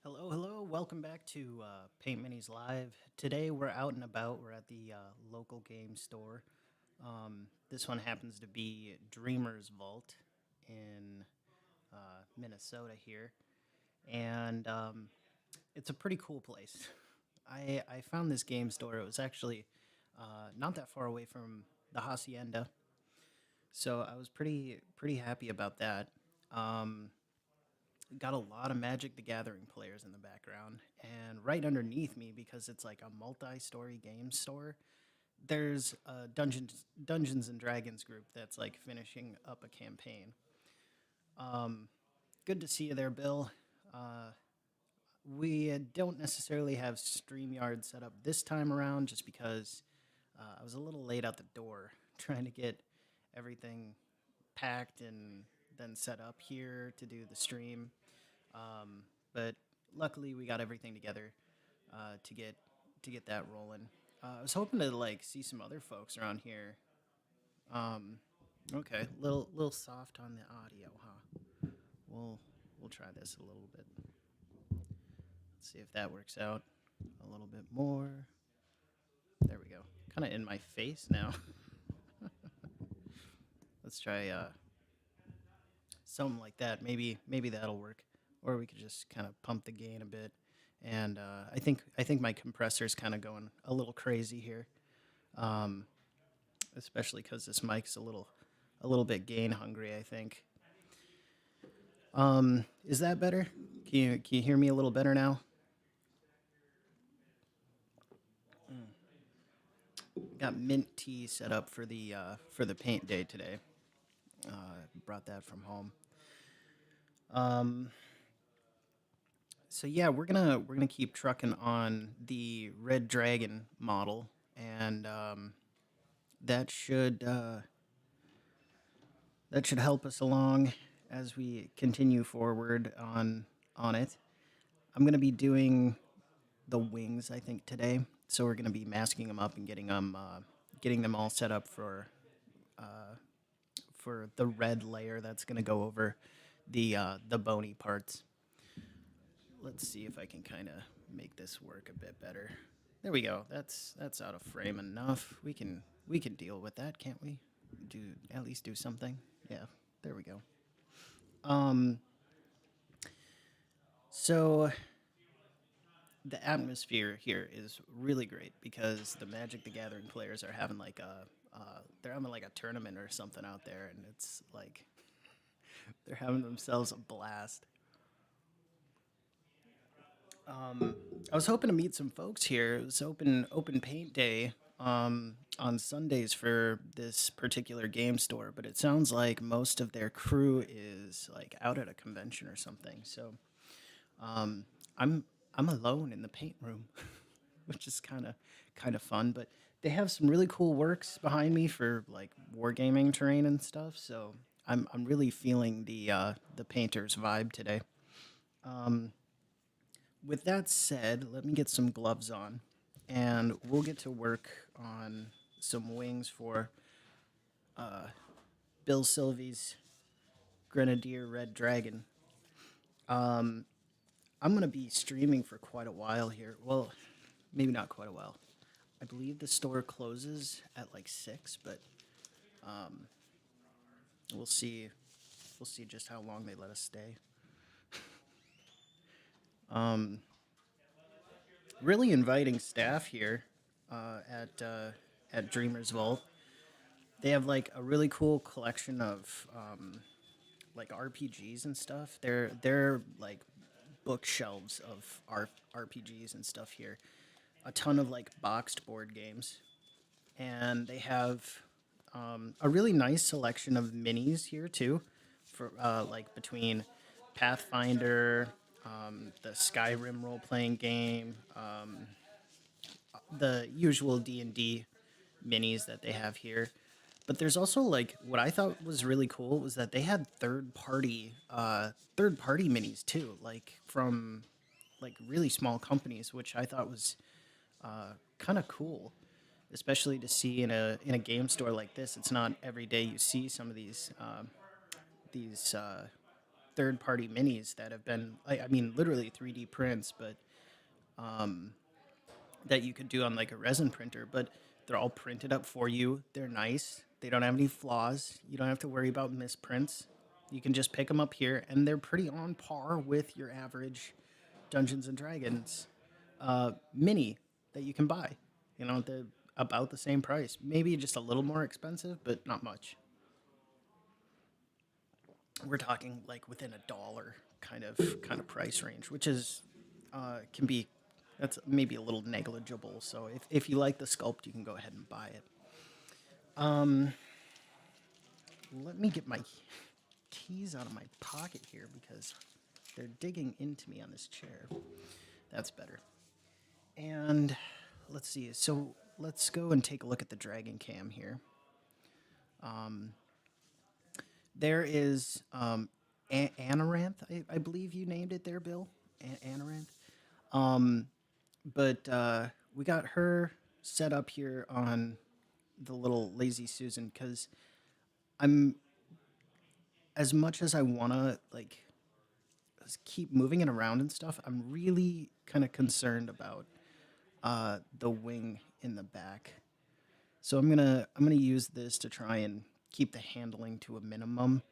Hello, hello. Welcome back to Paint Minis Live. Today we're out and about. We're at the local game store. This one happens to be Dreamer's Vault in Minnesota here. And it's a pretty cool place. I found this game store. It was actually not that far away from the Hacienda. So I was pretty happy about that. Um, got a lot of Magic the Gathering players in the background. And right underneath me, because it's like a multi story game store, there's a Dungeons and Dragons group that's like finishing up a campaign. Um, Good to see you there, Bill. Uh, we don't necessarily have StreamYard set up this time around just because I was a little late out the door trying to get everything packed and then set up here to do the stream. But luckily, we got everything together uh, to get to get that rolling. I was hoping to like see some other folks around here. Um, okay, little soft on the audio, huh? We'll we'll try this a little bit. Let's see if that works out a little bit more. There we go. Kind of in my face now. Let's try something like that. Maybe that'll work, or we could just kind of pump the gain a bit. And I think my compressor's kind of going a little crazy here, um, especially because this mic's a little bit gain hungry. I think. Is that better? Can you hear me a little better now? Got mint tea set up for the paint day today. Brought that from home. Um, so yeah, we're gonna keep trucking on the Red Dragon model, and that should uh, that should help us along as we continue forward on it. I'm gonna be doing the wings, I think, today. So we're gonna be masking them up and getting them all set up for the red layer that's gonna go over the bony parts. Let's see if I can kind of make this work a bit better. There we go. That's out of frame enough. We can deal with that, can't we? Do at least do something. Yeah, there we go. Um, so the atmosphere here is really great because the Magic the Gathering players are having like a they're having like a tournament or something out there, and it's like they're having themselves a blast. I was hoping to meet some folks here. It was open paint day on Sundays for this particular game store, but it sounds like most of their crew is like out at a convention or something. So um, I'm I'm alone in the paint room, which is kind of fun. But they have some really cool works behind me for like wargaming terrain and stuff. So I'm really feeling the painter's vibe today. Um, with that said, let me get some gloves on, and we'll get to work on some wings for Bill Sylvie's Grenadier Red Dragon. Um, I'm gonna be streaming for quite a while here. Well, maybe not quite a while. I believe the store closes at like 6, but we'll see. We'll see just how long they let us stay. Um, Really inviting staff here at Dreamers Vault. They have like a really cool collection of like RPGs and stuff. They're like bookshelves of RPGs and stuff here. A ton of like boxed board games, and they have a really nice selection of minis here too, for like between Pathfinder, the Skyrim role playing game, the usual D&D minis that they have here. But there's also like what I thought was really cool was that they had third party minis too, like from like really small companies, which I thought was kind of cool, especially to see in a game store like this. It's not every day you see some of these third-party minis that have been, I mean, literally 3D prints, but that you could do on like a resin printer, but they're all printed up for you. They're nice. They don't have any flaws. You don't have to worry about misprints. You can just pick them up here, and they're pretty on par with your average Dungeons and Dragons mini that you can buy. You know, they're about the same price. Maybe just a little more expensive, but not much. We're talking like within $1 kind of price range, which is can be that's maybe a little negligible. So if you like the sculpt, you can go ahead and buy it. Let me get my keys out of my pocket here because they're digging into me on this chair. That's better. And let's see. So let's go and take a look at the Dragon Cam here. There is Anaranth, I believe you named it there, Bill. Anaranth. But we got her set up here on the little Lazy Susan because I'm, as much as I want to like keep moving it around and stuff, I'm really kind of concerned about the wing in the back. So I'm gonna use this to try and keep the handling to a minimum.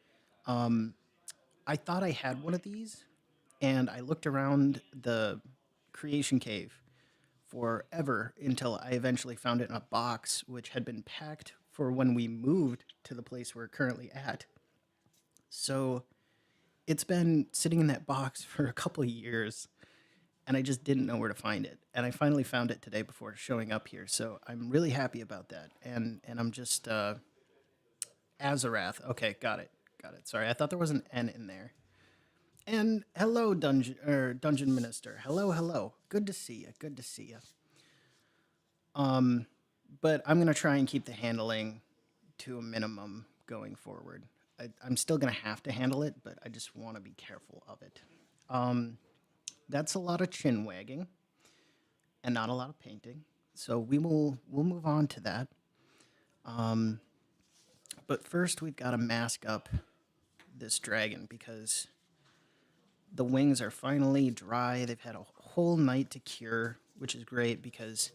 I thought I had one of these, and I looked around the creation cave forever until I eventually found it in a box, which had been packed for when we moved to the place we're currently at. So it's been sitting in that box for a couple of years, and I just didn't know where to find it. And I finally found it today before showing up here. So I'm really happy about that. And I'm just Azarath. Okay, got it. Got it. Sorry, I thought there was an N in there. And hello, dungeon minister. Hello, hello. Good to see you. Good to see you. But I'm gonna try and keep the handling to a minimum going forward. I'm still gonna have to handle it, but I just want to be careful of it. That's a lot of chin wagging and not a lot of painting. So we'll move on to that. But first, we've got to mask up this dragon because the wings are finally dry. They've had a whole night to cure, which is great because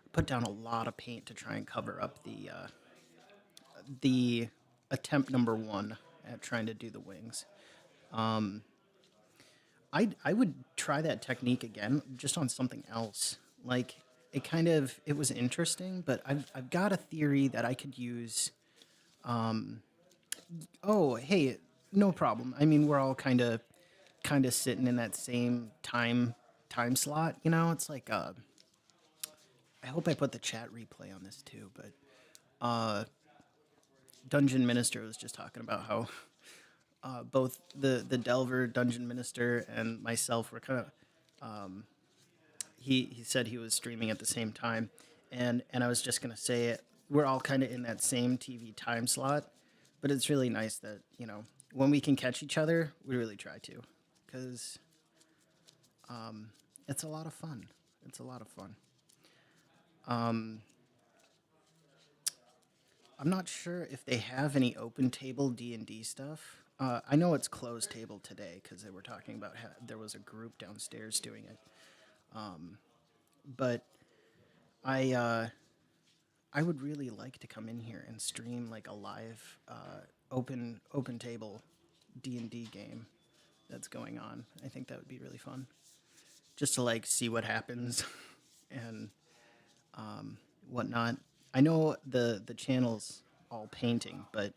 I put down a lot of paint to try and cover up the attempt number one at trying to do the wings. I would try that technique again, just on something else. Like it was interesting, but I've got a theory that I could use. Oh, hey, no problem. I mean, we're all kind of sitting in that same time slot. You know, it's like I hope I put the chat replay on this too. But Dungeon Minister was just talking about how both the Delver Dungeon Minister and myself were kind of. He said he was streaming at the same time, and I was just gonna say it. We're all kind of in that same TV time slot, but it's really nice that when we can catch each other, we really try to, because it's a lot of fun. It's a lot of fun. I'm not sure if they have any open table D&D stuff. I know it's closed table today because they were talking about there was a group downstairs doing it. But I would really like to come in here and stream like a live open table D&D game that's going on. I think that would be really fun, just to like see what happens and whatnot. I know the channel's all painting, but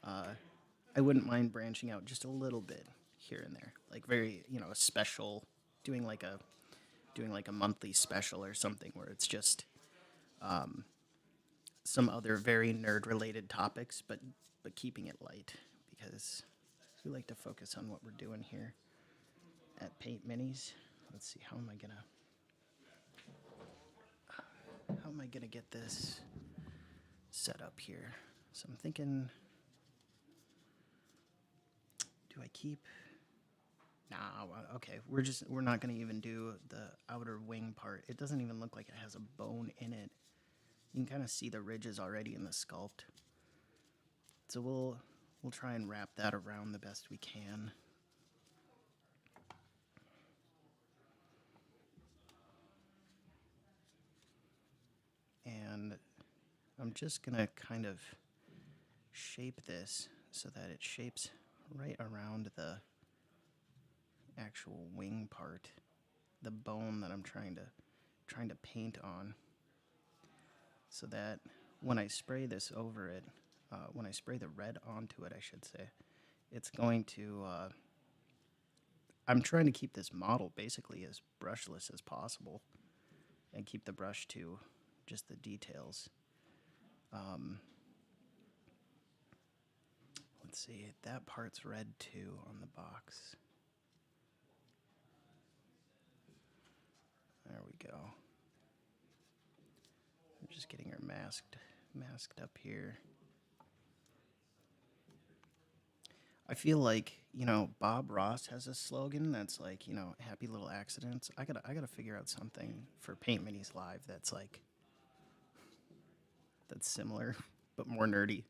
I wouldn't mind branching out just a little bit here and there, like very a special, doing like a monthly special or something where it's just some other very nerd related topics, but keeping it light because we like to focus on what we're doing here at Paint Minis. Let's see, how am I gonna get this set up here? So I'm thinking, do I keep? Nah, okay. We're not gonna even do the outer wing part. It doesn't even look like it has a bone in it. You can kind of see the ridges already in the sculpt. So we'll try and wrap that around the best we can. I'm just going to kind of shape this so that it shapes right around the actual wing part, the bone that I'm trying to paint on, so that when I spray this over it, when I spray the red onto it, I should say, it's going to. I'm trying to keep this model basically as brushless as possible, and keep the brush to just the details. Let's see, that part's red too on the box. There we go. I'm just getting her masked up here. I feel like, Bob Ross has a slogan that's like, happy little accidents. I gotta figure out something for Paint Minis Live that's like that's similar but more nerdy.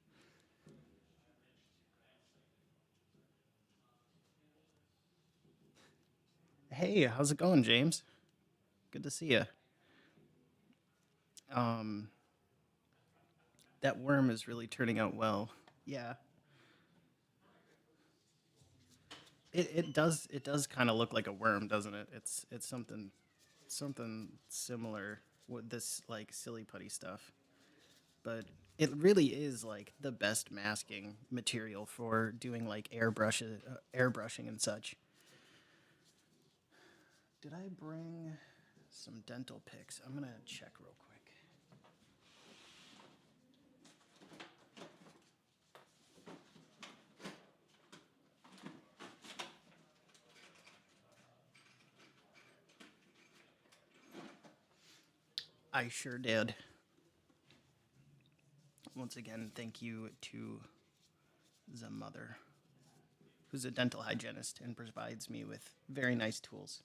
Hey, how's it going, James? Good to see you. Um, that worm is really turning out well. Yeah, it does kind of look like a worm, doesn't it? It's something similar with this like silly putty stuff, but it really is like the best masking material for doing like airbrushing and such. Did I bring some dental picks? I'm gonna check real quick. I sure did. Once again, thank you to the mother, who's a dental hygienist and provides me with very nice tools.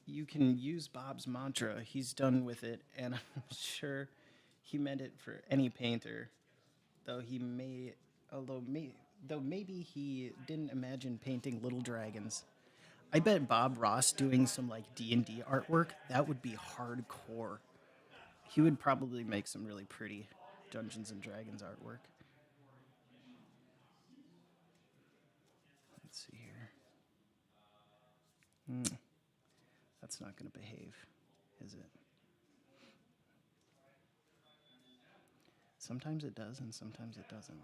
You can use Bob's mantra. He's done with it, and I'm sure he meant it for any painter. Though he may, although may, though maybe he didn't imagine painting little dragons. I bet Bob Ross doing some like D&D artwork, that would be hardcore. He would probably make some really pretty Dungeons and Dragons artwork. Let's see here. That's not going to behave, is it? Sometimes it does, and sometimes it doesn't.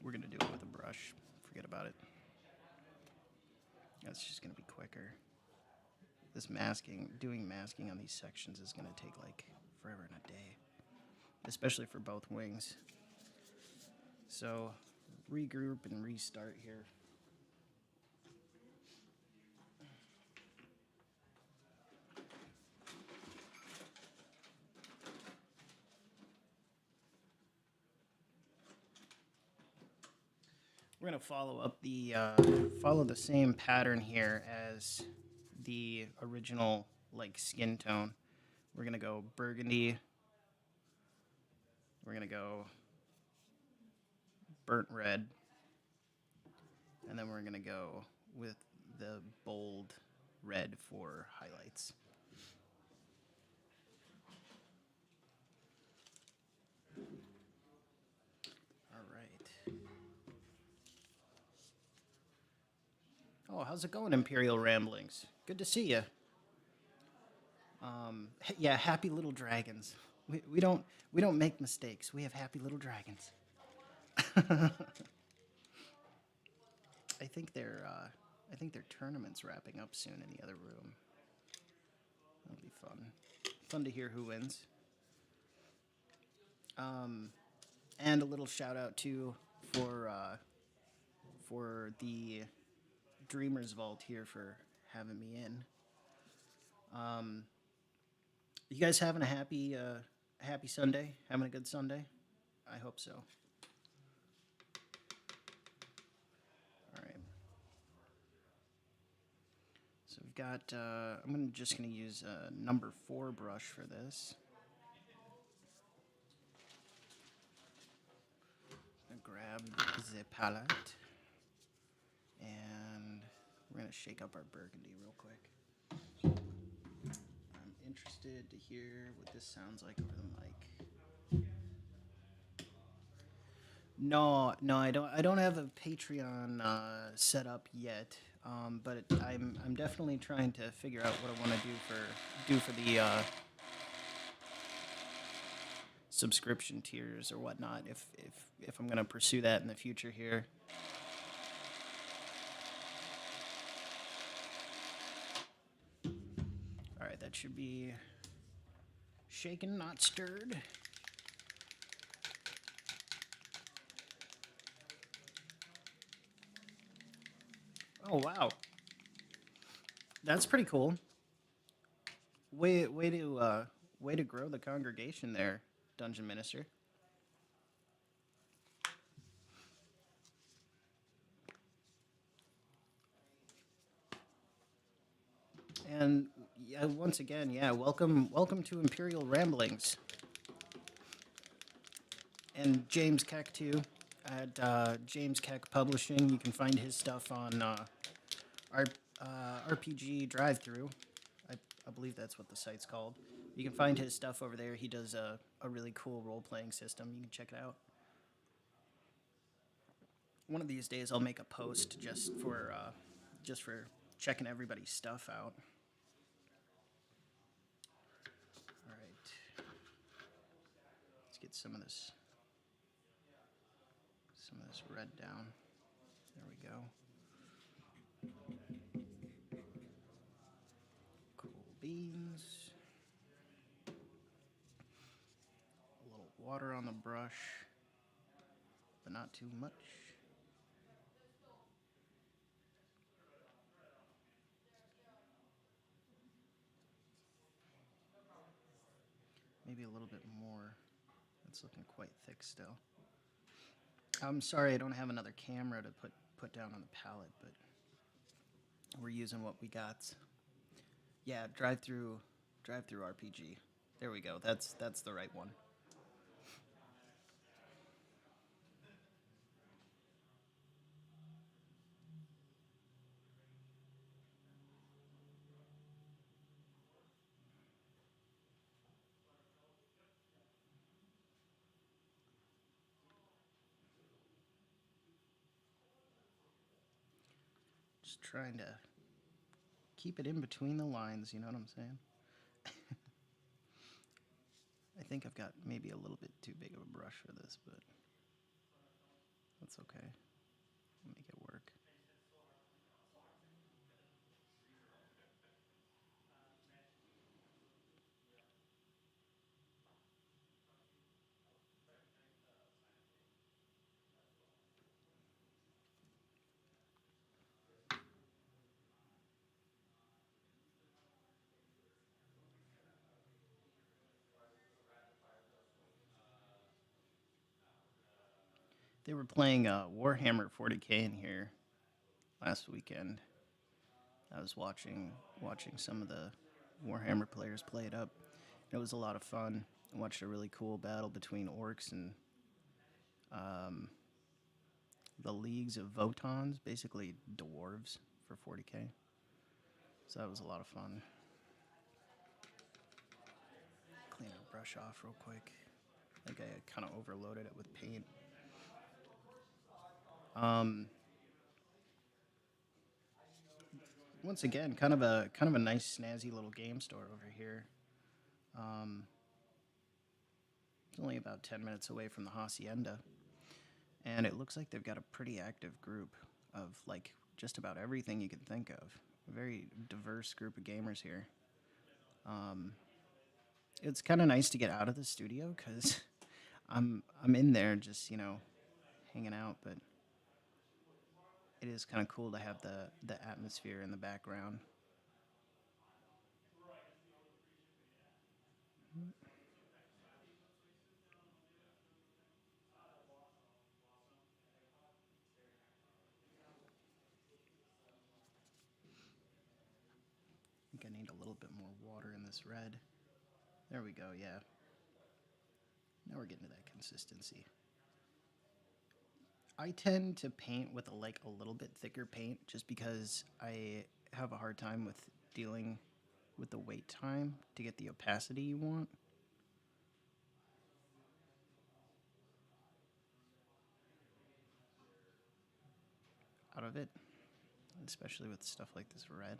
We're going to do it with a brush. Forget about it. That's just going to be quicker. Doing masking on these sections is going to take like forever and a day, especially for both wings. So, regroup and restart here. We're gonna follow the same pattern here as the original like skin tone. We're gonna go burgundy. We're gonna go burnt red, and then we're gonna go with the bold red for highlights. All right. Oh, how's it going, Imperial Ramblings? Good to see you. Yeah, happy little dragons. We don't make mistakes. We have happy little dragons. I think their tournament's wrapping up soon in the other room. That'll be fun. Fun to hear who wins. And a little shout out too for the Dreamers Vault here for having me in. You guys having a happy Sunday? Having a good Sunday? I hope so. All right. So we've got. I'm just gonna use a number 4 brush for this. the palate. And we're going to shake up our burgundy real quick. I'm interested to hear what this sounds like over the mic. No, no, I don't have a Patreon set up yet, but I'm definitely trying to figure out what I want to do for the subscription tiers or whatnot. If I'm gonna pursue that in the future here. All right, that should be shaken, not stirred. Oh wow, that's pretty cool. Way to grow the congregation there, Dungeon Minister. And yeah, once again, yeah, welcome to Imperial Ramblings. And James Keck too, at James Keck Publishing. You can find his stuff on our RPG Drive Through. I believe that's what the site's called. You can find his stuff over there. He does a really cool role playing system. You can check it out. One of these days, I'll make a post just for checking everybody's stuff out. All right, let's get some of this red down. There we go. Cool beans. A little water on the brush, but not too much. Maybe a little bit more. It's looking quite thick still. I'm sorry I don't have another camera to put down on the palette, but we're using what we got. Yeah, drive through RPG. There we go. That's the right one. Just trying to keep it in between the lines, you know what I'm saying? I think I've got maybe a little bit too big of a brush for this, but that's okay. I'll make it work. They were playing Warhammer 40K in here last weekend. I was watching some of the Warhammer players play it up. It was a lot of fun. I watched a really cool battle between orcs and the leagues of Votons, basically dwarves for 40K. So that was a lot of fun. Clean our brush off real quick. I think I kind of overloaded it with paint. Once again, kind of a nice snazzy little game store over here. It's only about 10 minutes away from the Hacienda, and it looks like they've got a pretty active group of like just about everything you can think of. A very diverse group of gamers here. It's kind of nice to get out of the studio because I'm in there just hanging out, but it is kind of cool to have the atmosphere in the background. I think I need a little bit more water in this red. There we go, yeah. Now we're getting to that consistency. I tend to paint with a little bit thicker paint just because I have a hard time with dealing with the wait time to get the opacity you want. Out of it, especially with stuff like this red.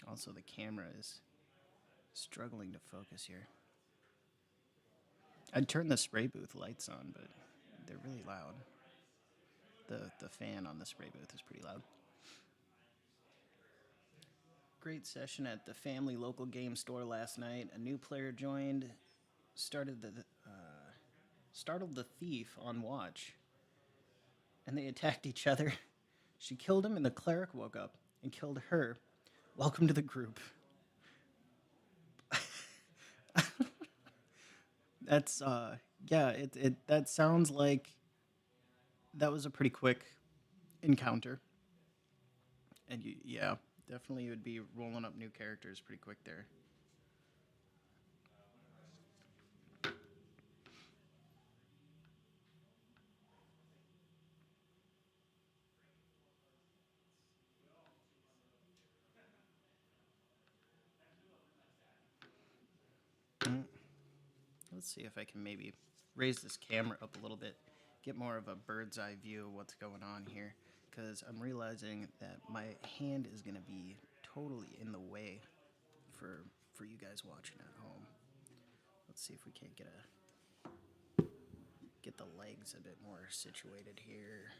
Also, the camera is struggling to focus here. I'd turn the spray booth lights on, but they're really loud. The fan on the spray booth is pretty loud. Great session at the family local game store last night. A new player joined, started the startled the thief on watch, and they attacked each other. She killed him, and the cleric woke up and killed her. Welcome to the group. That's yeah. It that sounds like that was a pretty quick encounter, and yeah, definitely would be rolling up new characters pretty quick there. Mm. Let's see if I can maybe raise this camera up a little bit, get more of a bird's eye view of what's going on here, because I'm realizing that my hand is going to be totally in the way for for you guys watching at home. Let's see if we can't get the legs a bit more situated here.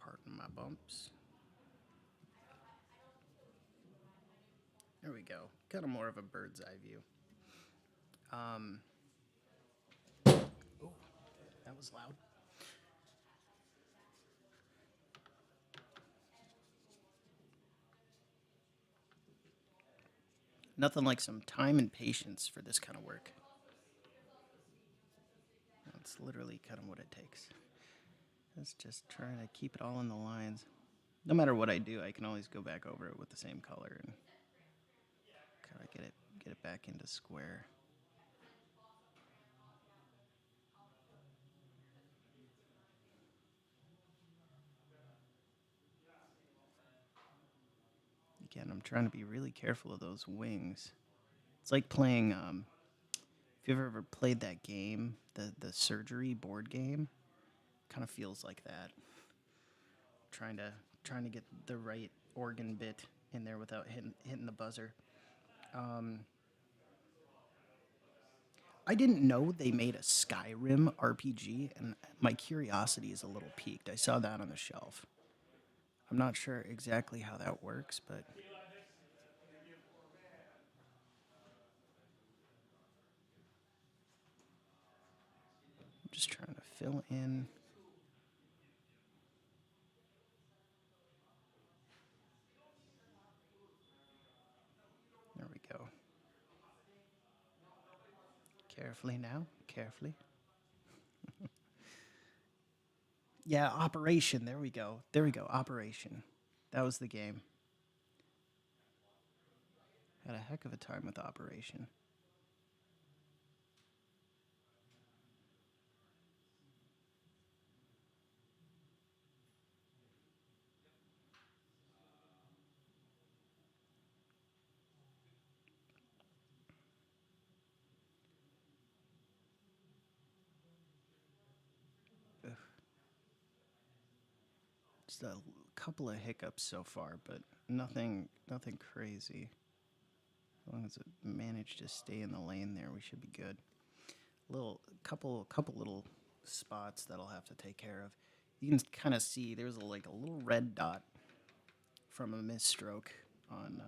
Pardon my bumps. There we go. Kind of more of a bird's eye view. Um, oh, that was loud. Nothing like some time and patience for this kind of work. That's literally kind of what it takes. It's just trying to keep it all in the lines. No matter what I do, I can always go back over it with the same color and kind of get it back into square. Again, I'm trying to be really careful of those wings. It's like playing. If you've ever played that game, the surgery board game, kind of feels like that. Trying to get the right organ bit in there without hitting the buzzer. Um, I didn't know they made a Skyrim RPG, and my curiosity is a little piqued. I saw that on the shelf. I'm not sure exactly how that works, but I'm just trying to fill in. There we go. Carefully now, carefully. Yeah, Operation. There we go. There we go. Operation. That was the game. Had a heck of a time with Operation. Ugh. Just a couple of hiccups so far, but nothing crazy. As long as it managed to stay in the lane there, we should be good. Couple little spots that I'll have to take care of. You can kind of see there's a little red dot from a misstroke on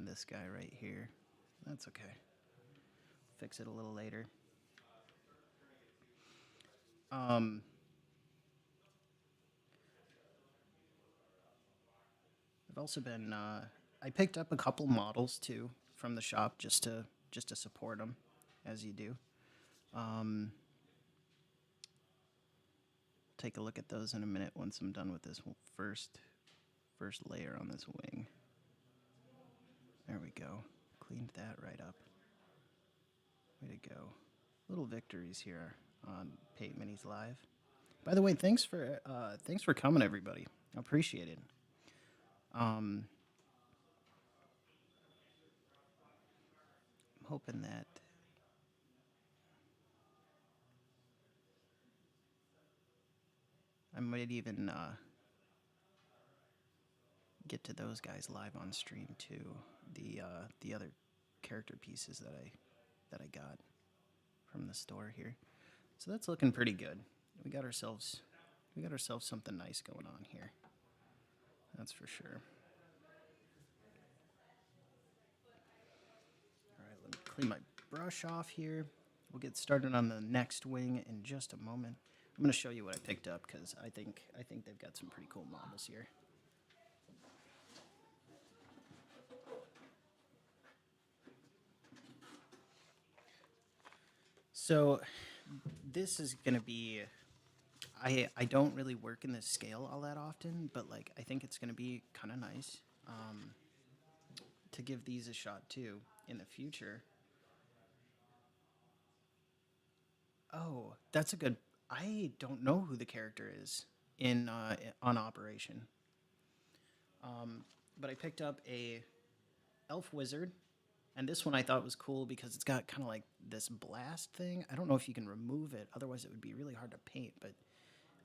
this guy right here. That's okay. Fix it a little later. Um, I've also been I picked up a couple models too from the shop just to support them, as you do. Um, take a look at those in a minute once I'm done with this first layer on this wing. There we go. Cleaned that right up. we go. Little victories here on Paint Minis Live. By the way, thanks for coming, everybody. I appreciate it. Um, I'm hoping that I might even get to those guys live on stream too. The other character pieces that I got from the store here. So that's looking pretty good. We got ourselves something nice going on here. That's for sure. All right, let me clean my brush off here. We'll get started on the next wing in just a moment. I'm going to show you what I picked up because I think they've got some pretty cool models here. So this is going to be I don't really work in this scale all that often, but like I think it's going to be kind of nice to give these a shot too in the future. Oh, that's a good. I don't know who the character is in on Operation, but I picked up a elf wizard, and this one I thought was cool because it's got kind of like this blast thing. I don't know if you can remove it, otherwise it would be really hard to paint. But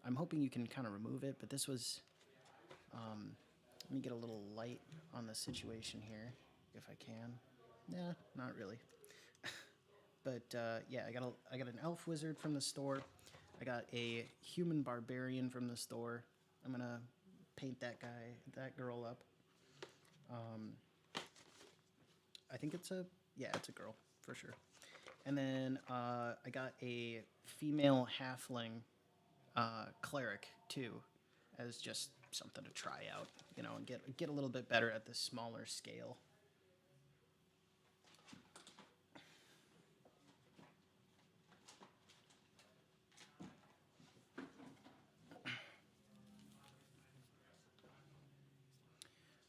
I'm hoping you can kind of remove it. But this was. Let me get a little light on the situation here, if I can. Nah, not really. But yeah, I got an elf wizard from the store. I got a human barbarian from the store. I'm gonna paint that girl up. Um, I think it's it's a girl for sure. And then I got a female halfling cleric too, as just something to try out, and get a little bit better at this smaller scale.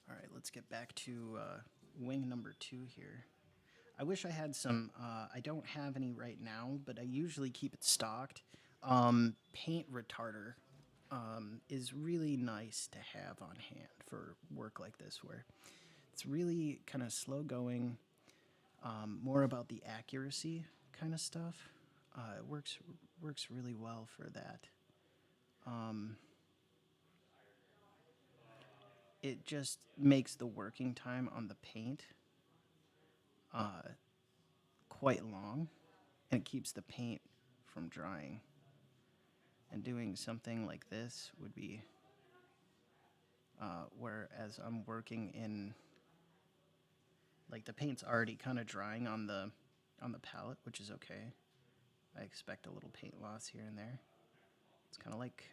All right, let's get back to wing number 2 here. I wish I had some. I don't have any right now, but I usually keep it stocked. Paint retarder is really nice to have on hand for work like this, where it's really kind of slow going, more about the accuracy kind of stuff. It works really well for that. Um, it just makes the working time on the paint uh, quite long, and it keeps the paint from drying. And doing something like this would be whereas I'm working in, like, the paint's already kind of drying on the palette, which is okay. I expect a little paint loss here and there. It's kind of like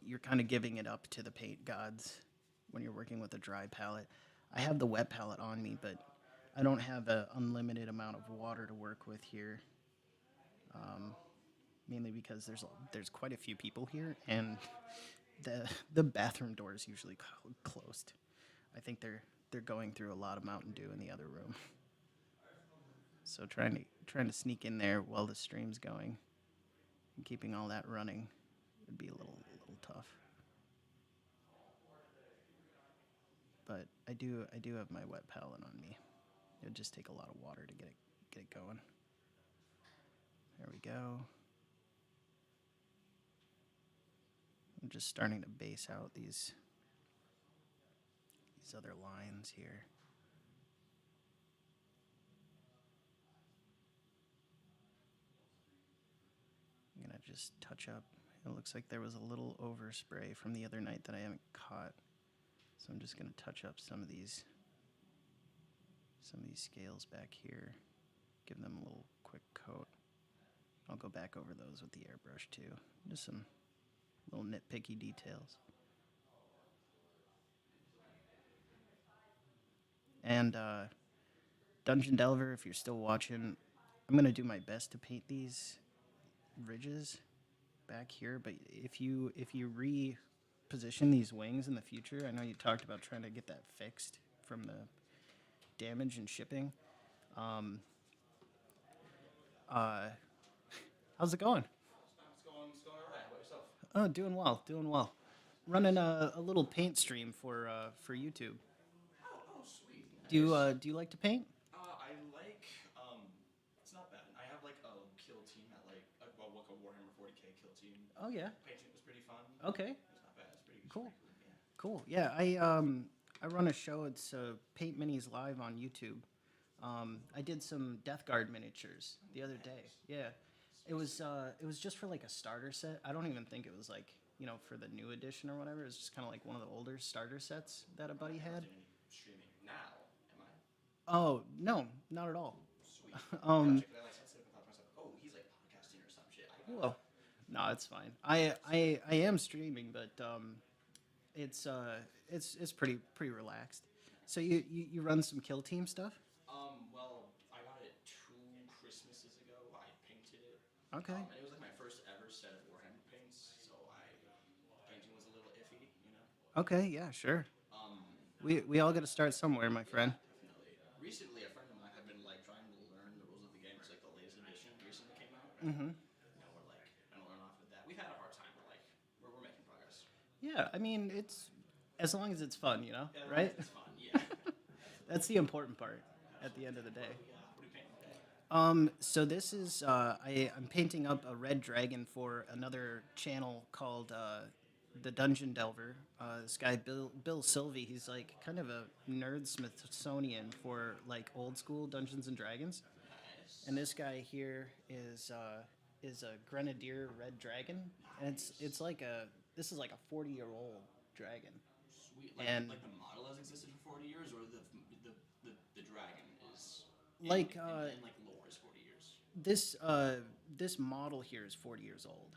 you're kind of giving it up to the paint gods when you're working with a dry palette. I have the wet palette on me, but I don't have an unlimited amount of water to work with here. Mainly because there's quite a few people here, and the bathroom door is usually closed. I think they're going through a lot of Mountain Dew in the other room. So trying to sneak in there while the stream's going and keeping all that running would be a little tough. But I do have my wet palette on me. It would just take a lot of water to get it going. There we go. I'm just starting to base out these other lines here. I'm gonna just touch up. It looks like there was a little overspray from the other night that I haven't caught. So I'm just gonna touch up some of these scales back here. Give them a little quick coat. I'll go back over those with the airbrush too. Just some little nitpicky details. And Dungeon Delver, if you're still watching, I'm gonna do my best to paint these ridges back here. But if you reposition these wings in the future, I know you talked about trying to get that fixed from damage and shipping. Um, uh, how's it going? It's going all right. How about yourself? Oh, doing well, doing well. Running a little paint stream for YouTube. Oh, sweet, nice. Do you like to paint? I like. It's not bad. I have like a kill team at like a Warhammer 40K kill team. Oh yeah. Painting was pretty fun. Okay. It's not bad. It's Cool. pretty cool. Yeah. Cool. Yeah, I run a show. It's Paint Minis Live on YouTube. I did some Death Guard miniatures the other day. Yeah, it was just for like a starter set. I don't even think it was like for the new edition or whatever. It was just kind of like one of the older starter sets that a buddy I'm not had. doing any streaming now, am I? Oh no, not at all. Sweet. Um, Gotcha. 'Cause I like said I thought to myself, oh, he's like podcasting or some shit. I got well, no, it's fine. I am streaming, but it's pretty relaxed. So you run some kill team stuff? Well, I got it 2 Christmases ago. I painted it. Okay. And it was like my first ever set of Warhammer paints, so painting was a little iffy, you know. Okay, yeah, sure. Um, We all got to start somewhere, my friend. Definitely. Recently, a friend of mine had been like trying to learn the rules of the game. It's like the latest edition recently came out. Mm-hmm. We're like trying to learn off with that. We've had a hard time, but like we're making progress. Yeah, I mean it's as long as it's fun, Yeah, right? it's fun. Yeah. That's the important part at the end of the day. What are you painting today? So this is I'm painting up a red dragon for another channel called the Dungeon Delver. This guy Bill Sylvie, he's like kind of a nerd Smithsonian for like old school Dungeons and Dragons. Nice. And this guy here is a grenadier red dragon, and it's like a this is like a 40-year-old dragon. Sweet. And- Like the model has existed for 40 years, or the dragon is Like in like lore is 40 years. this model here is 40 years old,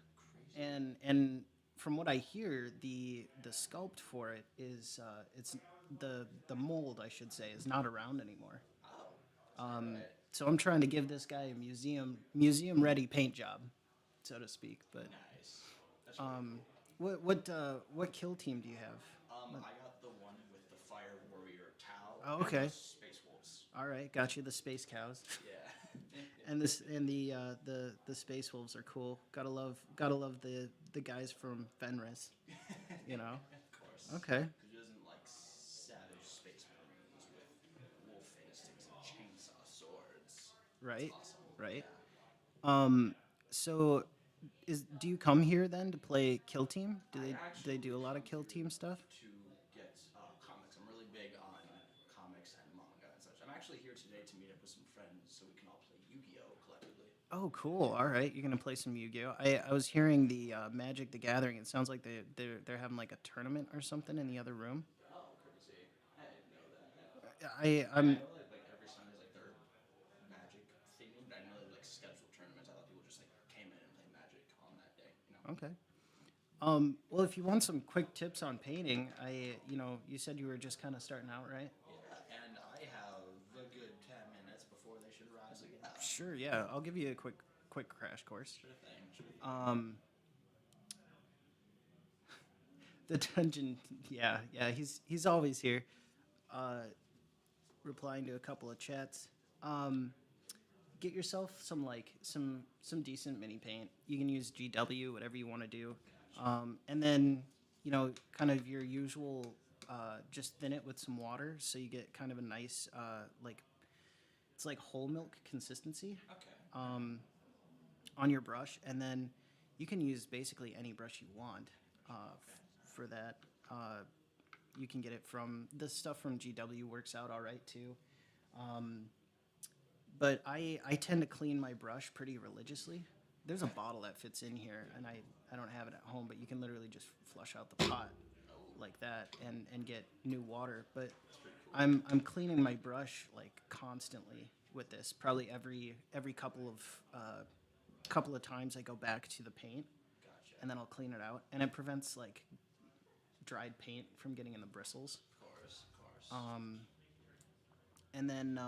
Crazy. and from what I hear, the sculpt for it is it's the mold I should say is not around anymore. Oh. Right. So I'm trying to give this guy a museum ready paint job, so to speak. But Nice. That's really what kill team do you have? I got the one with the Fire Warrior Tau. Oh, and okay. the Space Wolves. All right, got you the space cows. Yeah. And the space wolves are cool. Gotta love the guys from Fenris. You know. Of course. Okay. Who doesn't like savage space marines with wolf instincts and chainsaw swords? Right. Awesome. Right. Yeah. So do you come here then to play kill team? Do I they actually do a lot of come kill here team stuff? To get comics. I'm really big on comics and manga and such. I'm actually here today to meet up with some friends so we can all play Yu-Gi-Oh collectively. Oh, cool. All right, you're gonna play some Yu-Gi-Oh. I was hearing the Magic the Gathering. It sounds like they're having like a tournament or something in the other room. Oh, crazy! I didn't know that. I'm I know like every Sunday is like their Magic themed. I know they like scheduled tournaments. I thought people just like came in and played Magic on that day. You know. okay. Well, if you want some quick tips on painting, you said you were just kind of starting out, right? Yeah, and I have a good 10 minutes before they should rise again. Sure. Yeah, I'll give you a quick crash course. Sure thing. Sure thing. The dungeon, yeah, he's always here, replying to a couple of chats. Get yourself some decent mini paint. You can use GW, whatever you want to do, and then kind of your usual. Just thin it with some water, so you get kind of a nice it's like whole milk consistency Okay. on your brush, and then you can use basically any brush you want for that. You can get it from the stuff from GW works out all right too. But I tend to clean my brush pretty religiously. There's a bottle that fits in here, and I don't have it at home, but you can literally just flush out the pot like that and get new water. But I'm cleaning my brush like constantly with this. Probably every couple of times I go back to the paint, Gotcha. and then I'll clean it out, and it prevents like dried paint from getting in the bristles. Of course. And then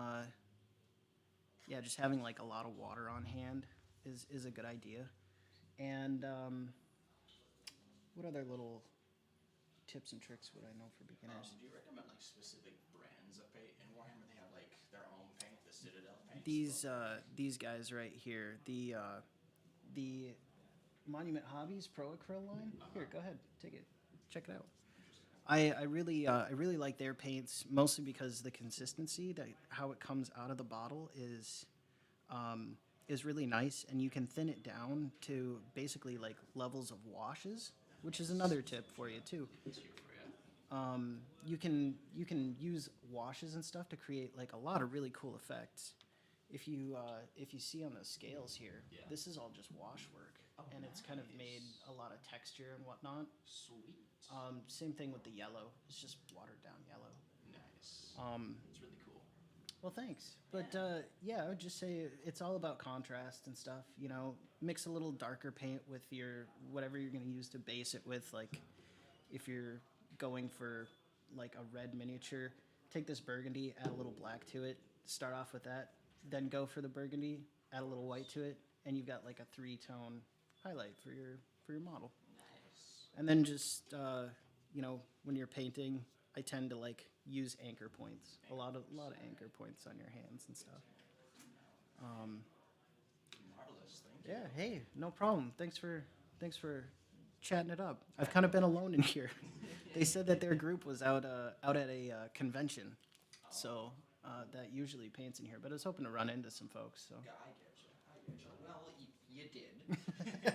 yeah, just having like a lot of water on hand is a good idea. And what other little tips and tricks would I know for beginners? Do you recommend like specific brands of paint in Warhammer? They have like these guys right here, the Monument Hobbies Pro Acryl line. Here, go ahead, take it, check it out. I really like their paints mostly because the consistency that how it comes out of the bottle is really nice, and you can thin it down to basically like levels of washes, which is another tip for you too. It's here for you. You can use washes and stuff to create like a lot of really cool effects. If you see on the scales here, Yeah. this is all just wash work, Oh, and it's kind of made nice. a lot of texture and whatnot. Sweet. Same thing with the yellow. It's just watered down yellow. Nice. Um, It's really cool. well, thanks. But yeah, I would just say it's all about contrast and stuff. You know, mix a little darker paint with your whatever you're going to use to base it with. Like, if you're going for like a red miniature, take this burgundy, add a little black to it. Start off with that, then go for the burgundy, add a little white to it, and you've got like a three-tone highlight for your model. Nice. And then just you know, when you're painting, I tend to like use anchor points. A lot of anchor points on your hands and stuff. Marvelous. Thank you. Yeah. Hey, no problem. Thanks for chatting it up. I've kind of been alone in here. They said that their group was out at a convention, so that usually paints in here. But I was hoping to run into some folks. So. Yeah, I get you. I get you. Well, you did.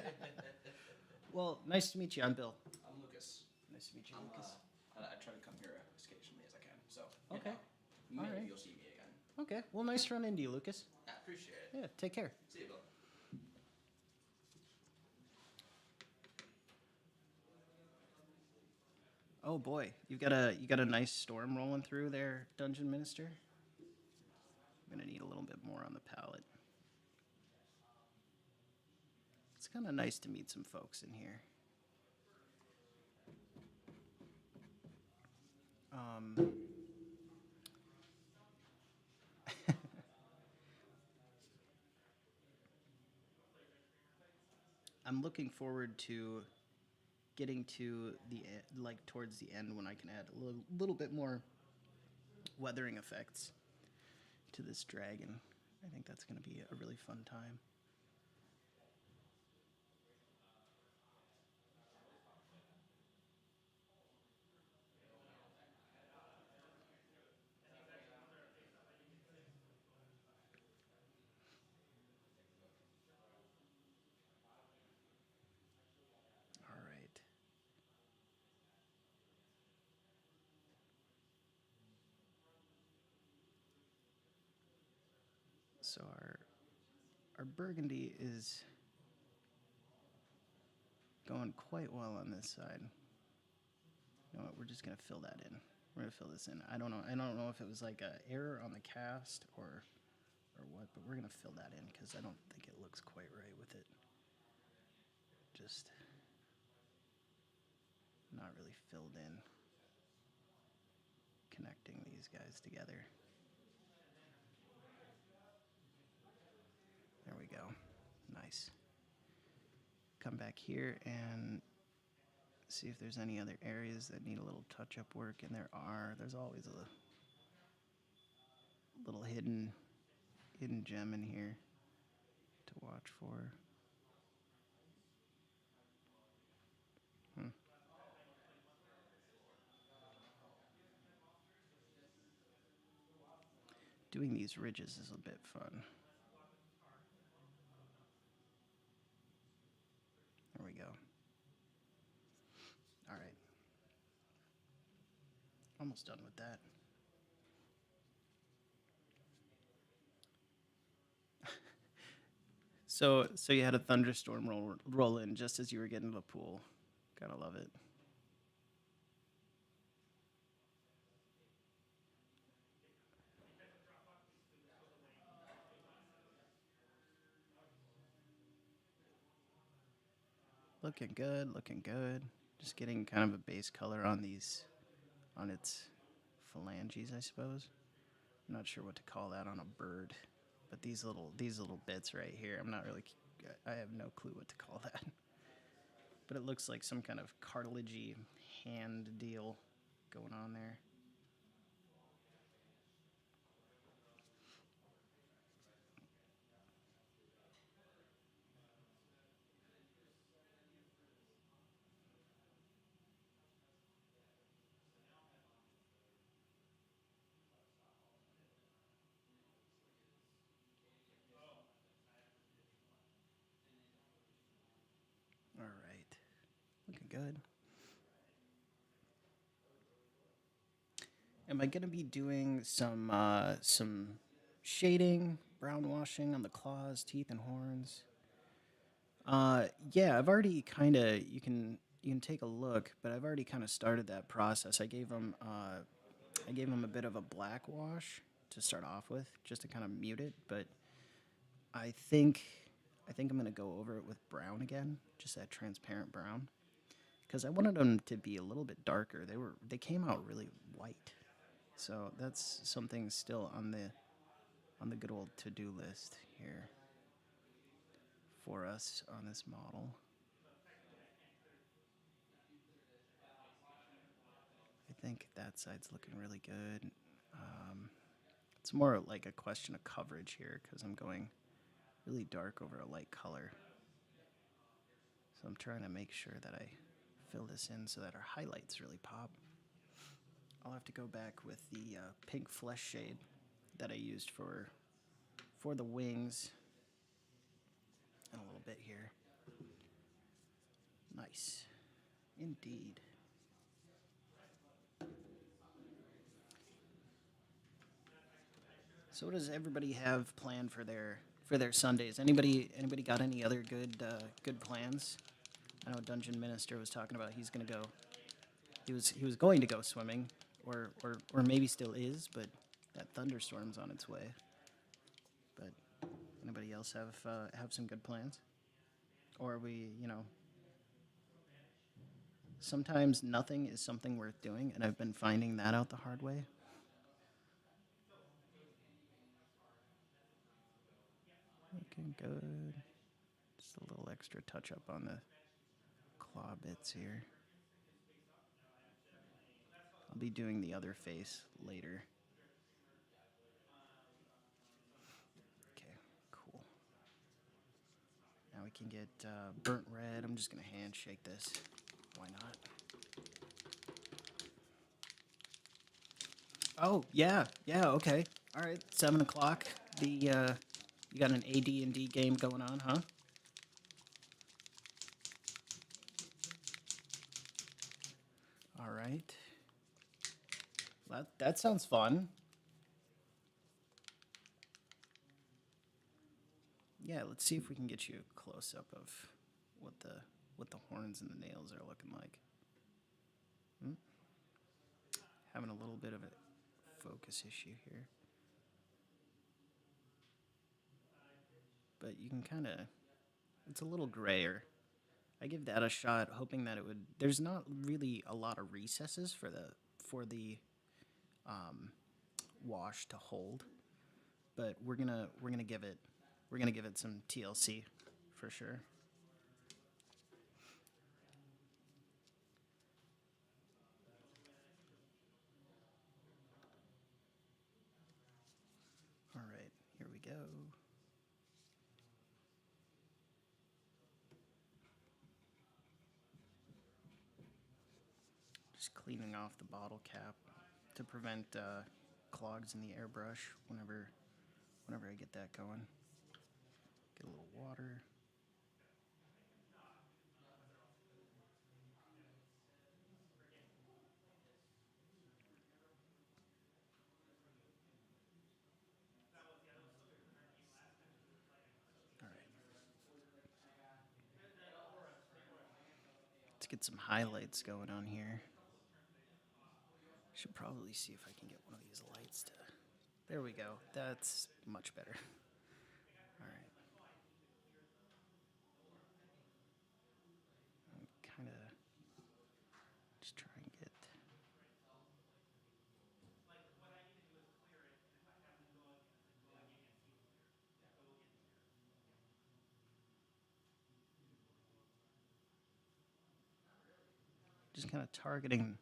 Well, nice to meet you. I'm Bill. I'm Lucas. Nice to meet you, I'm, Lucas. I try to come here as occasionally as I can. So, Okay. maybe Alright. you'll see me again. Okay. Well, nice to run into you, Lucas. I appreciate it. Yeah. Take care. See you, Bill. Oh boy, you got a nice storm rolling through there, Dungeon Minister. I'm gonna need a little bit more on the palette. It's kind of nice to meet some folks in here. I'm looking forward to getting to like towards the end when I can add a little bit more weathering effects to this dragon. I think that's going to be a really fun time. All right. So our burgundy is going quite well on this side. You know what? We're just gonna fill that in. We're gonna fill this in. I don't know. I don't know if it was like a error on the cast or what, but we're gonna fill that in because I don't think it looks quite right with it. Just not really filled in. Connecting these guys together. There we go. Nice. Come back here and see if there's any other areas that need a little touch-up work, and there are. There's always a little hidden gem in here to watch for. Doing these ridges is a bit fun. There we go. All right. Almost done with that. So you had a thunderstorm roll in just as you were getting to the pool. Gotta love it. Looking good, looking good. Just getting kind of a base color on its phalanges, I suppose. I'm not sure what to call that on a bird, but these little bits right here, I have no clue what to call that. But it looks like some kind of cartilagey hand deal going on there. good. Am I gonna be doing some shading, brown washing on the claws, teeth, and horns? Yeah, I've already kind of you can take a look, but I've already kind of started that process. I gave him a bit of a black wash to start off with, just to kind of mute it. But I think I think I'm gonna go over it with brown again, just that transparent brown, because I wanted them to be a little bit darker. They came out really white, so that's something still on the good old to-do list here for us on this model. I think that side's looking really good. Um, it's more like a question of coverage here because I'm going really dark over a light color. So I'm trying to make sure that I fill this in so that our highlights really pop. I'll have to go back with the pink flesh shade that I used for the wings and a little bit here. Nice. Indeed. So what does everybody have planned for their Sundays? Anybody got any other good plans? I know Dungeon Minister was talking about he's gonna go. He was going to go swimming, or maybe still is, but that thunderstorm's on its way. But anybody else have some good plans? Or are we, sometimes nothing is something worth doing, and I've been finding that out the hard way. Looking good. Just a little extra touch up on the claw bits here. I'll be doing the other face later. Okay, cool. Now we can get burnt red. I'm just gonna handshake this. Why not? Oh yeah, yeah. Okay. All right. 7 o'clock. You got an AD&D game going on, huh? All right. That sounds fun. Yeah, let's see if we can get you a close up of what the horns and the nails are looking like. Hmm? Having a little bit of a focus issue here. But you can kind of, it's a little grayer. I give that a shot, hoping that it would. There's not really a lot of recesses for the wash to hold, but we're gonna give it some TLC for sure. All right, here we go. Just cleaning off the bottle cap to prevent clogs in the airbrush whenever I get that going. Get a little water. All right. Let's get some highlights going on here. Should probably see if I can get one of these lights to. There we go. That's much better. All right. I'm kind of just try and get. Just kind of targeting.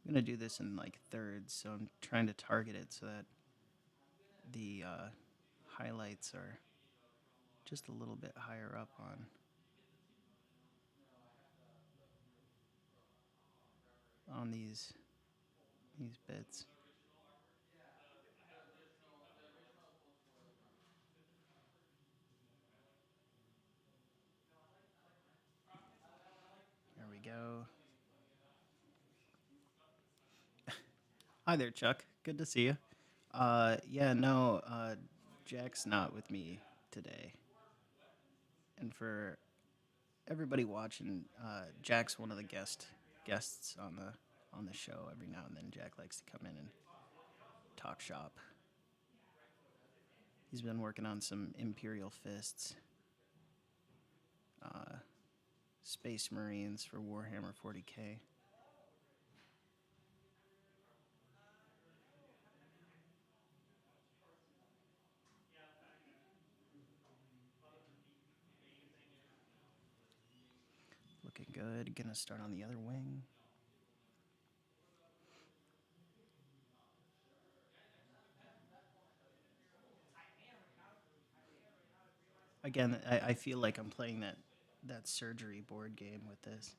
I'm gonna do this in like thirds, so I'm trying to target it so that the highlights are just a little bit higher up on these bits. There we go. Hi there, Chuck. Good to see you. Yeah, no, Jack's not with me today. And for everybody watching, Jack's one of the guests on the show. Every now and then, Jack likes to come in and talk shop. He's been working on some Imperial Fists, uh, Space Marines for Warhammer 40K. Looking good. Gonna start on the other wing. Again, I feel like I'm playing that surgery board game with this.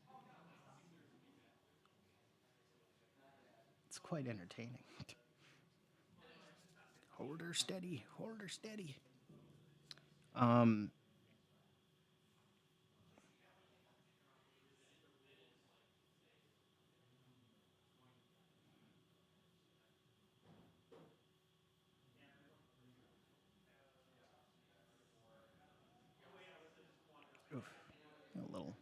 It's quite entertaining. Hold her steady. Hold her steady. Um, oof, a little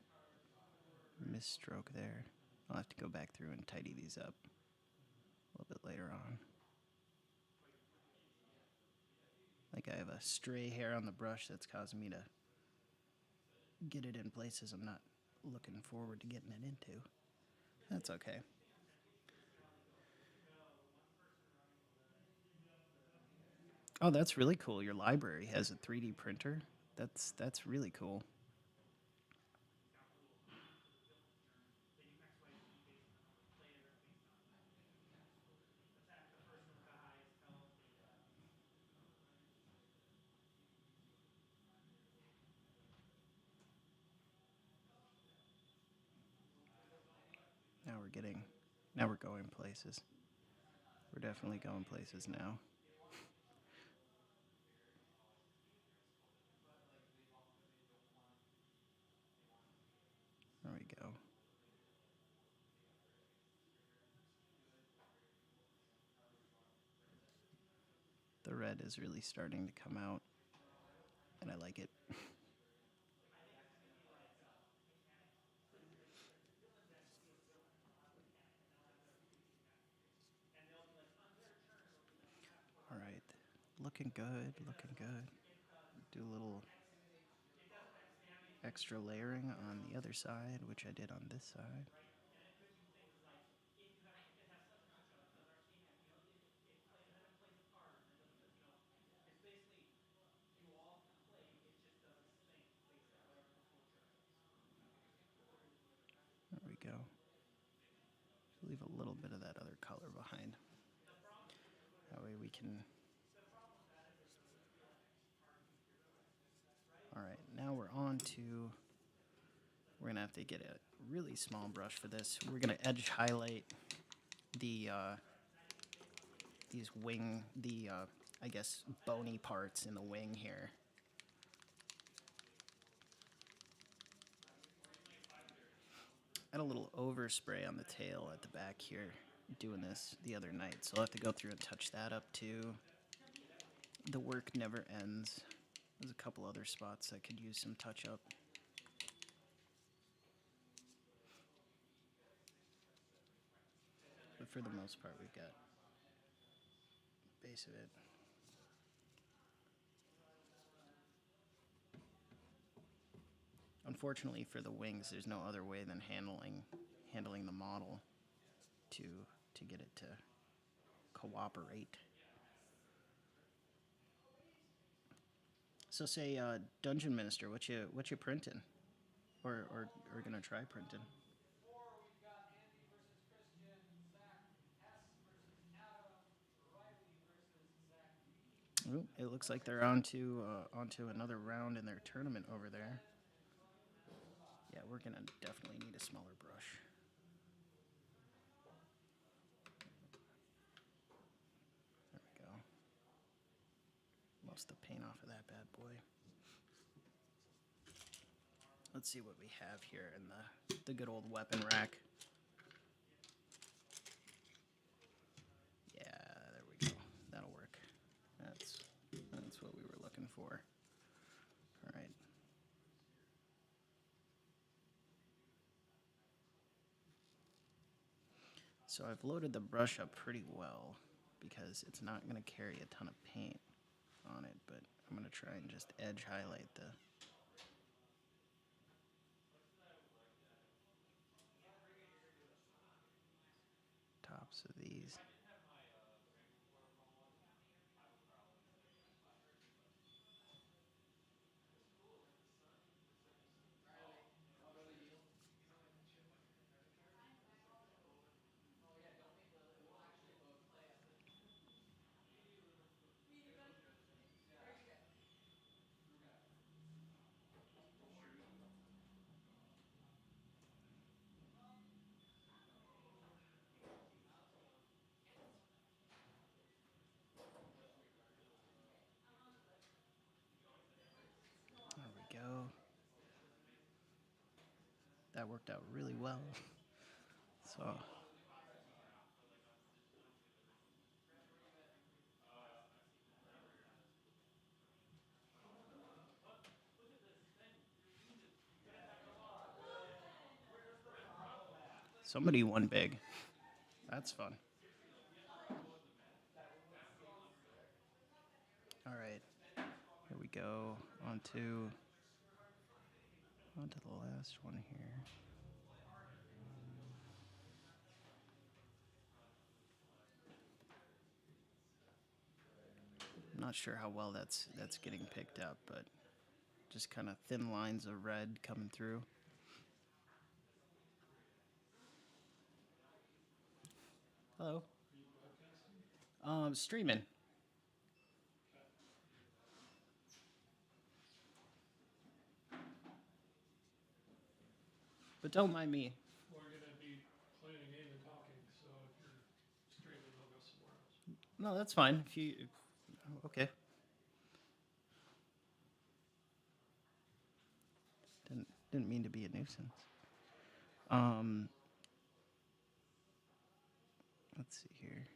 misstroke there. I'll have to go back through and tidy these up a little bit later on. Like I have a stray hair on the brush that's causing me to get it in places I'm not looking forward to getting it into. That's okay. Oh, that's really cool. Your library has a 3D printer. That's really cool. Now we're getting, now we're going places. We're definitely going places now. There we go. The red is really starting to come out, and I like it. All right, looking good, looking good. Do a little extra layering on the other side, which I did on this side. There we go. Leave a little bit of that other color behind. That way we can. All right, now we're on to. We're gonna have to get a really small brush for this. We're gonna edge highlight the these wing, I guess bony parts in the wing here. I had a little overspray on the tail at the back here doing this the other night, so I'll have to go through and touch that up too. The work never ends. There's a couple other spots that could use some touch up. But for the most part, we've got base of it. Unfortunately for the wings, there's no other way than handling the model to get it to cooperate. So say Dungeon Minister, what you printing? Or gonna try printing? Ooh, it looks like they're onto another round in their tournament over there. Yeah, we're gonna definitely need a smaller brush. There we go. Most of the paint off of that bad boy. Let's see what we have here in the good old weapon rack. So I've loaded the brush up pretty well because it's not going to carry a ton of paint on it, but I'm going to try and just edge highlight the tops of these. There we go. That worked out really well. So somebody won big. That's fun. All right. Here we go. On to the last one here. I'm not sure how well that's getting picked up, but just kind of thin lines of red coming through. Hello. Streaming. But don't mind me. We're gonna be playing a game and talking, so if you're streaming, I'll go somewhere else. No, that's fine. Okay. Didn't mean to be a nuisance. Let's see here.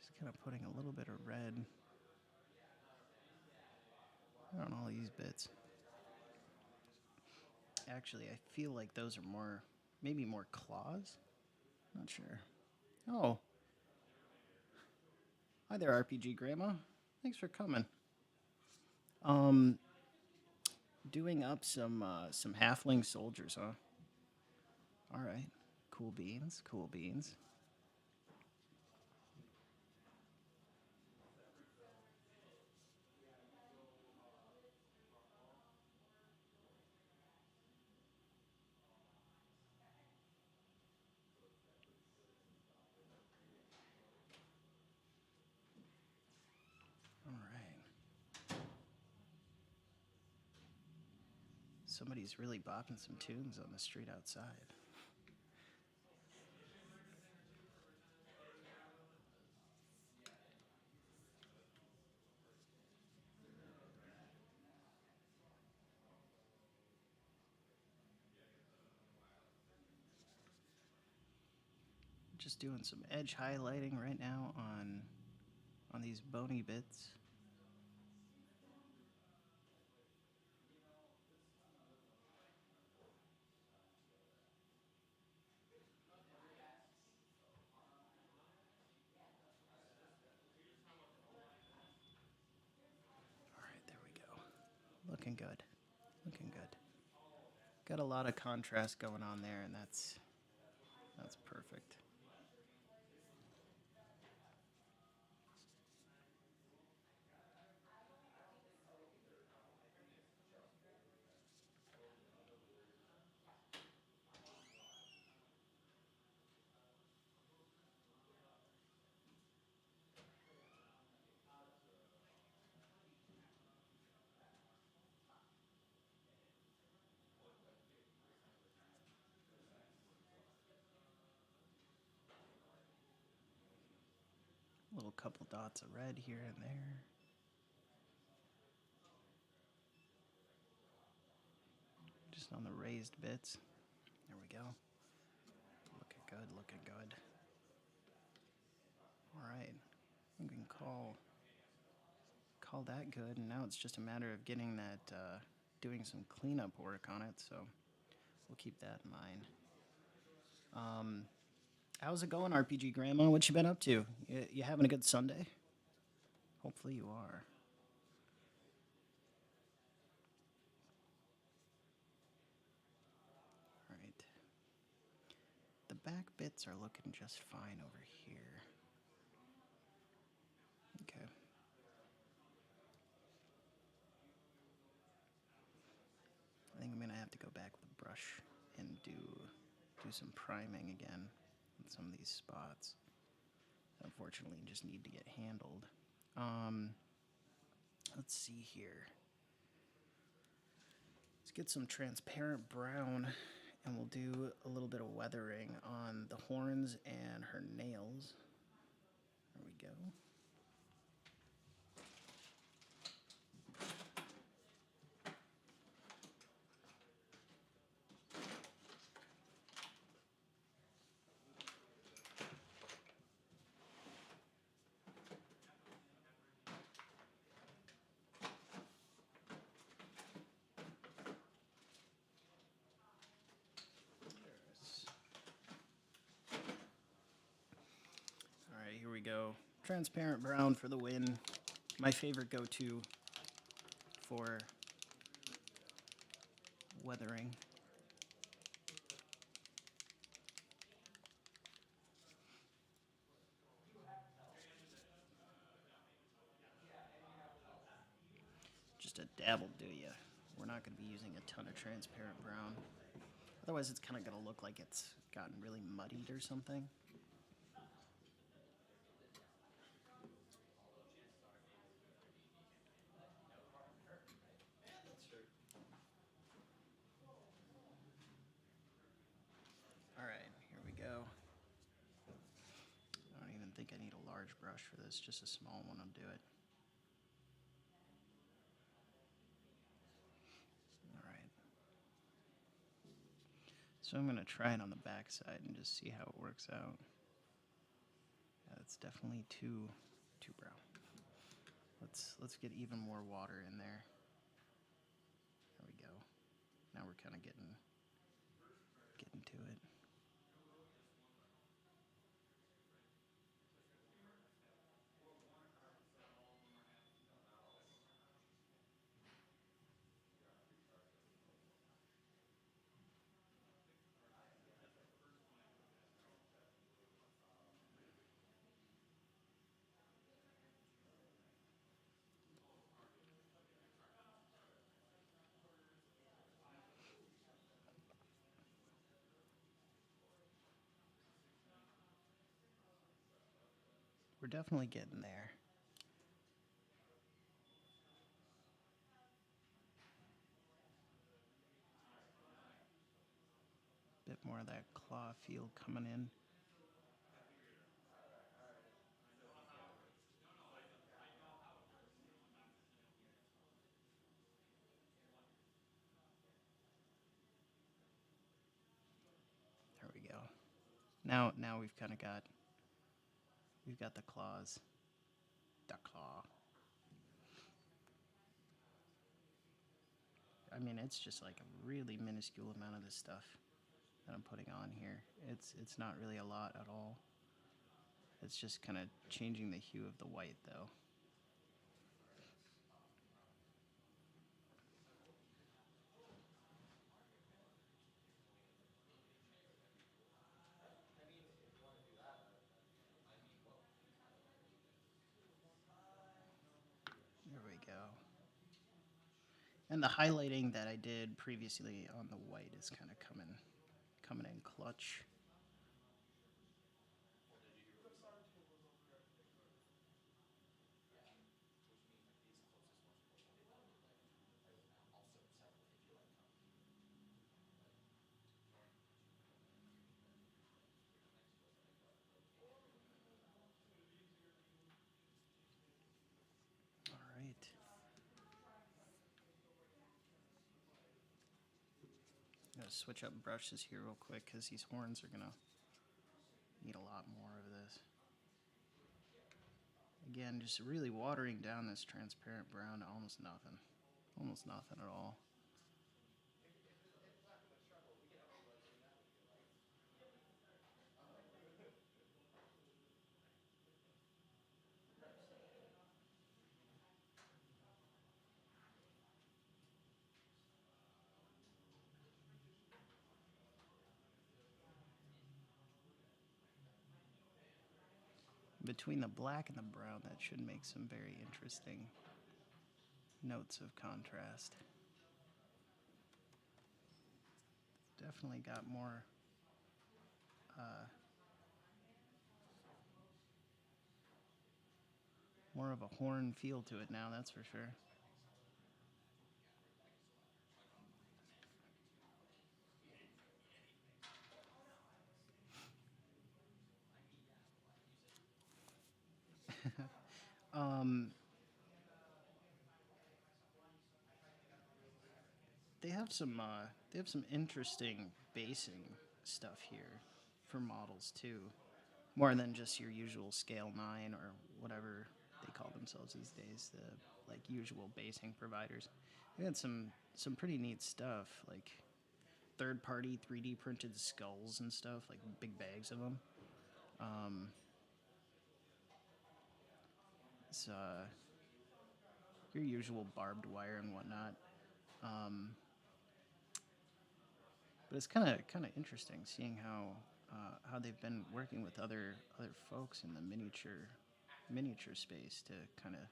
Just kind of putting a little bit of red on all these bits. Actually, I feel like those are maybe more claws. Not sure. Oh. Hi there, RPG Grandma. Thanks for coming. Doing up some halfling soldiers, huh? All right. Cool beans. Cool beans. All right. Somebody's really bopping some tunes on the street outside. Just doing some edge highlighting right now on these bony bits. All right, there we go. Looking good. Looking good. Got a lot of contrast going on there, and that's perfect. Little couple dots of red here and there. Just on the raised bits. There we go. Looking good, looking good. All right. We can call call that good, and now it's just a matter of getting that, doing some cleanup work on it, so we'll keep that in mind. How's it going, RPG Grandma? What you been up to? You having a good Sunday? Hopefully you are. All right. The back bits are looking just fine over here. Okay. I think I'm gonna have to go back with a brush and do some priming again on some of these spots. Unfortunately, just need to get handled. Let's see here. Let's get some transparent brown, and we'll do a little bit of weathering on the horns and her nails. There we go. Alright, here we go. Transparent brown for the win. My favorite go-to for weathering. Just a dabble, do ya? We're not going to be using a ton of transparent brown. Otherwise, it's kind of going to look like it's gotten really muddied or something. Alright, here we go. I don't even think I need a large brush for this, just a small one will do it. Alright. So I'm going to try it on the back side and just see how it works out. Yeah, it's definitely too brown. Let's get even more water in there. There we go. Now we're kind of getting to it. We're definitely getting there. Bit more of that claw feel coming in. There we go. Now we've kind of got the claws. The claw. I mean, it's just like a really minuscule amount of this stuff that I'm putting on here. It's not really a lot at all. It's just kind of changing the hue of the white, though. There we go. And the highlighting that I did previously on the white is kind of coming in clutch. All right. I'm gonna switch up brushes here real quick because these horns are gonna need a lot more of this. Again, just really watering down this transparent brown to almost nothing. Almost nothing at all. Between the black and the brown, that should make some very interesting notes of contrast. Definitely got more of a horn feel to it now, that's for sure. Um, they have some interesting basing stuff here for models too. More than just your usual scale 9 or whatever they call themselves these days, the like usual basing providers. They had some pretty neat stuff, like third party 3D printed skulls and stuff, like big bags of them. Um, it's your usual barbed wire and whatnot. Um, but it's kind of interesting seeing how they've been working with other folks in the miniature space to kind of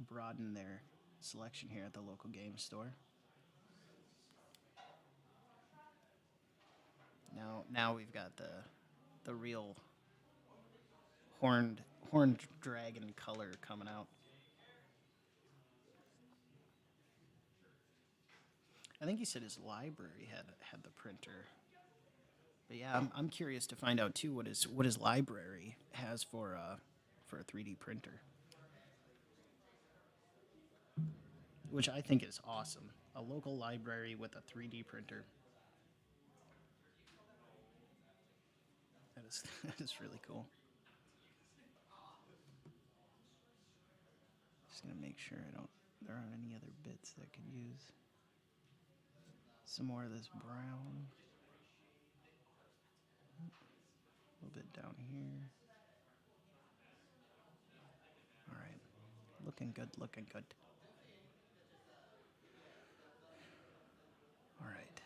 broaden their selection here at the local game store. Now we've got the real horned dragon color coming out. I think he said his library had the printer. But yeah, I'm curious to find out too what his library has for a 3D printer, which I think is awesome. A local library with a 3D printer. That is that is really cool. Just gonna make sure there aren't any other bits that could use some more of this brown. A little bit down here. All right, looking good, looking good. All right.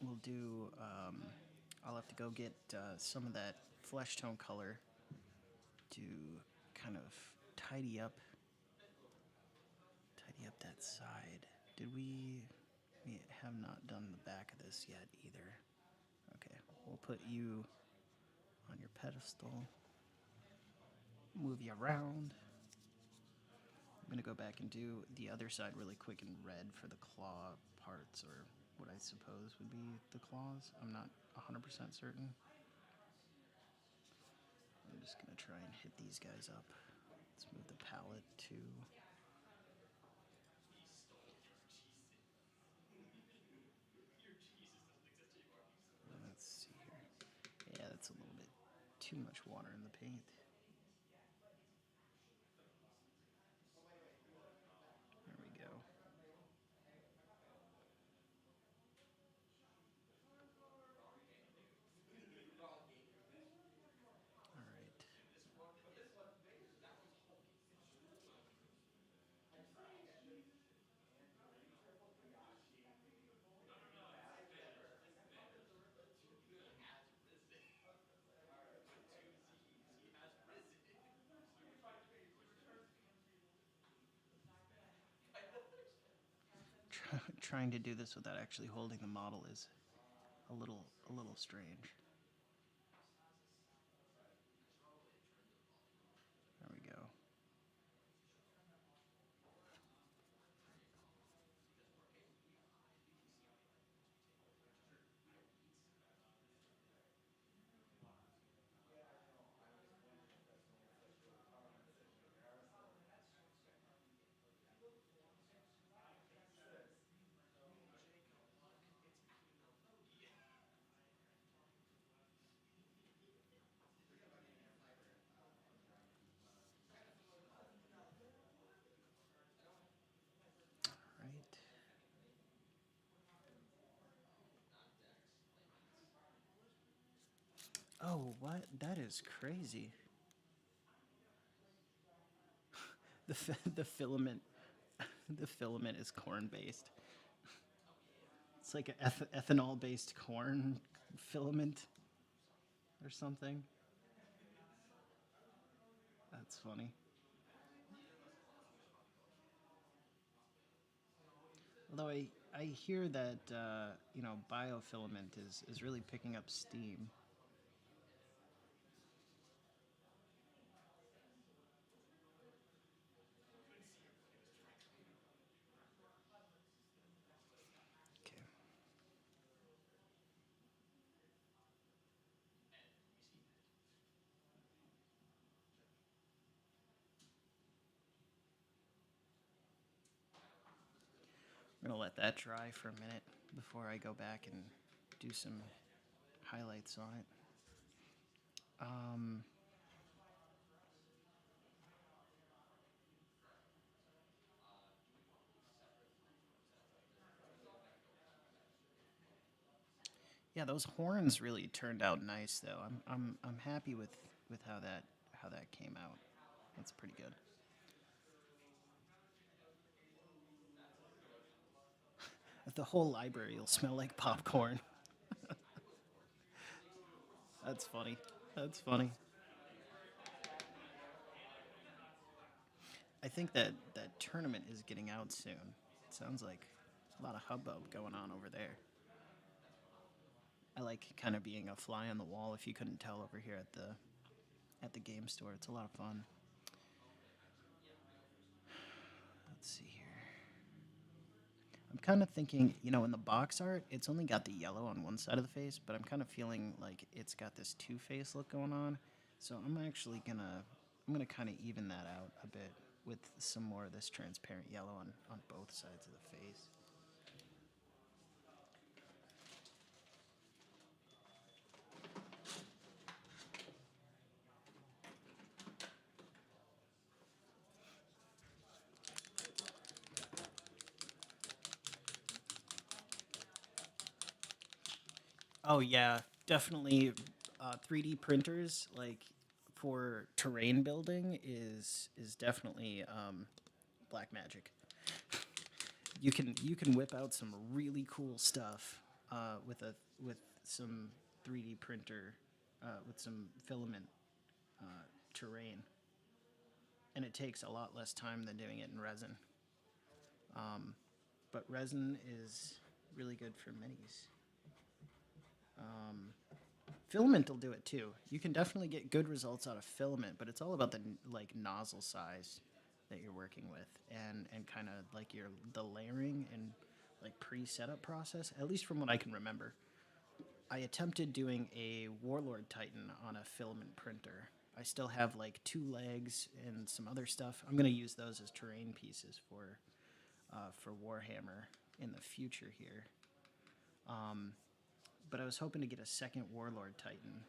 We'll do. I'll have to go get some of that flesh tone color to kind of tidy up that side. Did we? We have not done the back of this yet either. Okay, we'll put you on your pedestal. Move you around. I'm gonna go back and do the other side really quick in red for the claw parts, or what I suppose would be the claws. I'm not 100% certain. I'm just gonna try and hit these guys up. Let's move the palette to. Let's see here. Yeah, that's a little bit too much water in the paint. There we go. All right. Trying to do this without actually holding the model is a little strange. There we go. Oh, what? That is crazy. The filament, the filament is corn based. It's like an ethanol based corn filament or something. That's funny. Although I hear that biofilament is really picking up steam. Okay. I'm gonna let that dry for a minute before I go back and do some highlights on it. Um, yeah, those horns really turned out nice, though. I'm happy with how that came out. That's pretty good. The whole library will smell like popcorn. That's funny. That's funny. I think that tournament is getting out soon. It sounds like a lot of hubbub going on over there. I like kind of being a fly on the wall. If you couldn't tell over here at the game store, it's a lot of fun. Let's see here. I'm kind of thinking, in the box art, it's only got the yellow on one side of the face, but I'm kind of feeling like it's got this two-face look going on. So I'm gonna kind of even that out a bit with some more of this transparent yellow on both sides of the face. Oh yeah, definitely. 3D printers like for terrain building is definitely black magic. You can whip out some really cool stuff with some 3D printer with some filament terrain, and it takes a lot less time than doing it in resin. But resin is really good for minis. Filament will do it too. You can definitely get good results out of filament, but it's all about the like nozzle size that you're working with, and kind of like the layering and like pre-setup process. At least from what I can remember, I attempted doing a Warlord Titan on a filament printer. I still have like two legs and some other stuff. I'm gonna use those as terrain pieces for Warhammer in the future here. But I was hoping to get a second Warlord Titan